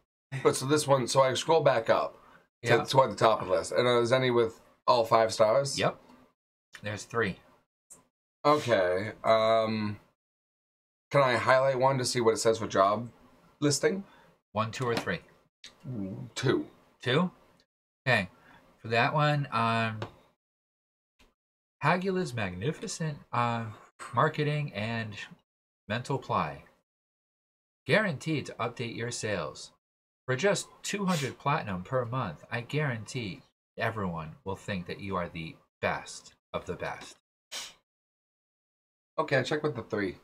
[SPEAKER 5] But so this one, so I scroll back up
[SPEAKER 1] Yeah.
[SPEAKER 5] toward the top of the list. And is any with all 5 stars?
[SPEAKER 1] Yep. There's 3.
[SPEAKER 5] Okay. Can I highlight one to see what it says for job listing?
[SPEAKER 1] 1, 2, or 3.
[SPEAKER 5] 2.
[SPEAKER 1] 2. Okay. For that one, Hagula's magnificent marketing and mental ply. Guaranteed to update your sales. For just 200 platinum per month, I guarantee everyone will think that you are the best of the best.
[SPEAKER 5] Okay, I check with the 3.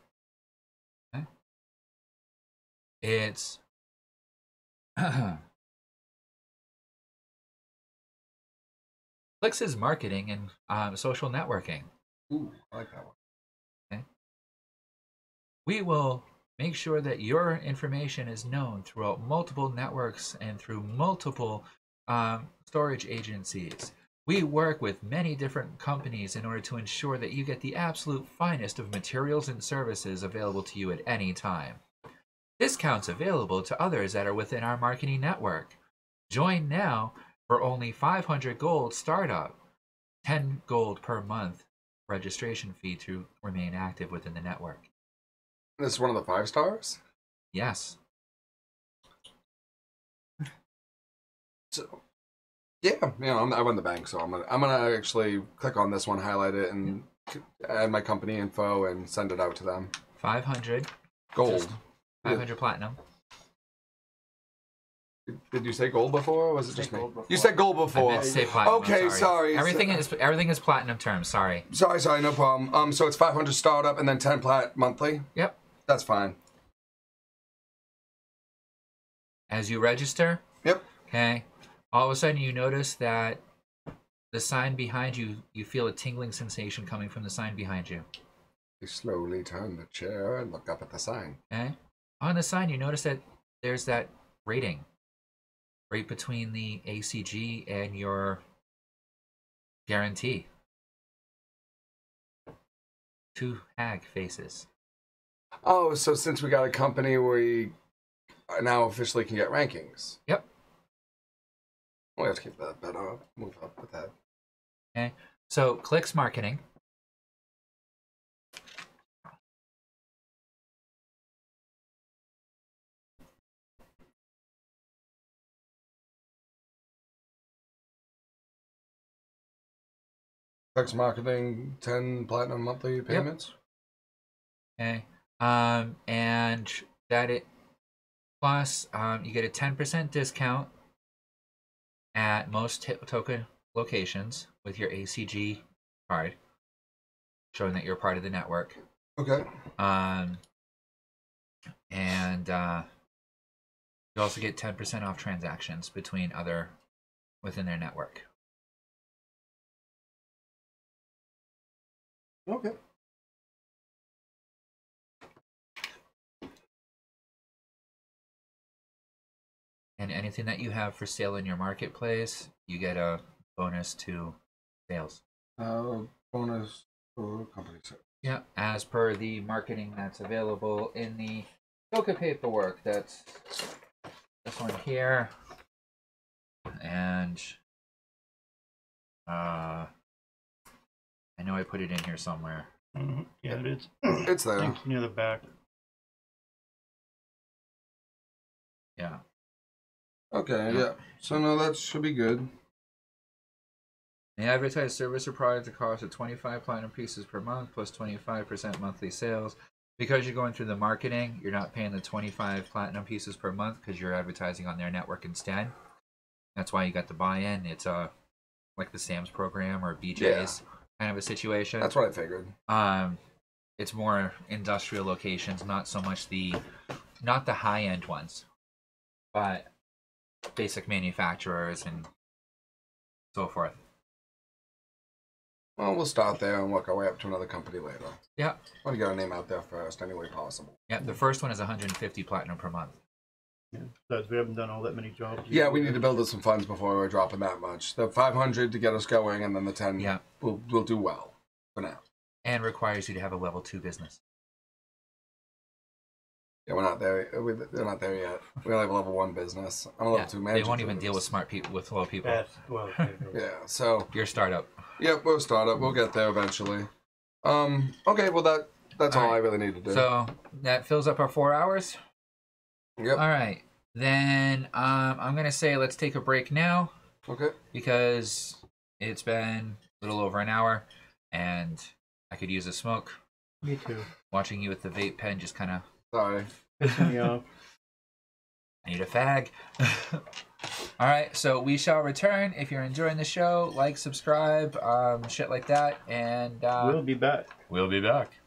[SPEAKER 1] Okay. It's Flix's marketing and social networking.
[SPEAKER 5] Ooh, I like that one.
[SPEAKER 1] Okay. We will make sure that your information is known throughout multiple networks and through multiple storage agencies. We work with many different companies in order to ensure that you get the absolute finest of materials and services available to you at any time. Discounts available to others that are within our marketing network. Join now for only 500 gold startup, 10 gold per month registration fee to remain active within the network.
[SPEAKER 5] This is one of the 5 stars?
[SPEAKER 1] Yes.
[SPEAKER 5] So, yeah, I run the bank, so I'm gonna actually click on this one, highlight it, and add my company info and send it out to them.
[SPEAKER 1] 500
[SPEAKER 5] Gold.
[SPEAKER 1] Just 500 platinum.
[SPEAKER 5] Did you say gold before, or was it just me?
[SPEAKER 4] gold before.
[SPEAKER 5] You said gold
[SPEAKER 1] I
[SPEAKER 5] before.
[SPEAKER 1] meant to say platinum.
[SPEAKER 5] Okay,
[SPEAKER 1] I'm
[SPEAKER 5] sorry.
[SPEAKER 1] Everything is platinum terms. Sorry.
[SPEAKER 5] Sorry, no problem. So it's 500 startup and then 10 plat monthly.
[SPEAKER 1] Yep.
[SPEAKER 5] That's fine.
[SPEAKER 1] As you register.
[SPEAKER 5] Yep.
[SPEAKER 1] Okay. All of a sudden, you notice that the sign behind you. You feel a tingling sensation coming from the sign behind you.
[SPEAKER 5] You slowly turn the chair and look up at the sign.
[SPEAKER 1] Okay. On the sign, you notice that there's that rating right between the ACG and your guarantee. 2 hag faces.
[SPEAKER 5] Oh, so since we got a company, we now officially can get rankings.
[SPEAKER 1] Yep.
[SPEAKER 5] We have to keep that better. Move up with that.
[SPEAKER 1] Okay. So, clicks marketing.
[SPEAKER 5] Flex marketing, 10 platinum monthly payments.
[SPEAKER 1] Okay. And that it plus you get a 10% discount at most token locations with your ACG card, showing that you're part of the network.
[SPEAKER 5] Okay.
[SPEAKER 1] And you also get 10% off transactions between other within their network.
[SPEAKER 5] Okay.
[SPEAKER 1] And anything that you have for sale in your marketplace, you get a bonus to sales.
[SPEAKER 5] Bonus for company sales.
[SPEAKER 1] Yeah, as per the marketing that's available in the Toka paperwork. That's this one here. And I know I put it in here somewhere.
[SPEAKER 2] Mm-hmm. Yeah, it is.
[SPEAKER 5] It's there.
[SPEAKER 2] I think near the back.
[SPEAKER 1] Yeah.
[SPEAKER 5] Okay, yeah. So no, that should be good.
[SPEAKER 1] The advertised service or product at cost of 25 platinum pieces per month plus 25% monthly sales. Because you're going through the marketing, you're not paying the 25 platinum pieces per month because you're advertising on their network instead. That's why you got the buy-in. It's like the Sam's program or BJ's kind of a situation.
[SPEAKER 5] That's what I figured.
[SPEAKER 1] It's more industrial locations, not so much not the high-end ones, but basic manufacturers and so forth.
[SPEAKER 5] Well, we'll start there and work our way up to another company later.
[SPEAKER 1] Yeah.
[SPEAKER 5] Want to get our name out there first, any way possible.
[SPEAKER 1] Yeah, the first one is 150 platinum per month.
[SPEAKER 2] Yeah, because we haven't done all that many jobs.
[SPEAKER 5] Yeah, we need to build up some funds before we're dropping that much. The 500 to get us going, and then the 10 we'll do well for now.
[SPEAKER 1] And requires you to have a level 2 business.
[SPEAKER 5] Yeah, we're not there. They're not there yet. We only have a level 1 business. I'm a level 2 manager.
[SPEAKER 1] They won't even deal with smart people, with low people.
[SPEAKER 3] That's, well,
[SPEAKER 5] Yeah, so
[SPEAKER 1] Your startup.
[SPEAKER 5] yeah, we're a startup. We'll get there eventually. Okay, well that's all I really need to do.
[SPEAKER 1] So that fills up our 4 hours.
[SPEAKER 5] Yep.
[SPEAKER 1] All right. Then I'm gonna say let's take a break now
[SPEAKER 5] Okay.
[SPEAKER 1] because it's been a little over an hour, and I could use a smoke.
[SPEAKER 2] Me too.
[SPEAKER 1] Watching you with the vape pen just kind of
[SPEAKER 5] Sorry.
[SPEAKER 2] Pissing me off.
[SPEAKER 1] I need a fag. All right, so we shall return. If you're enjoying the show, like, subscribe, shit like that, and
[SPEAKER 2] We'll be back.
[SPEAKER 1] we'll be back.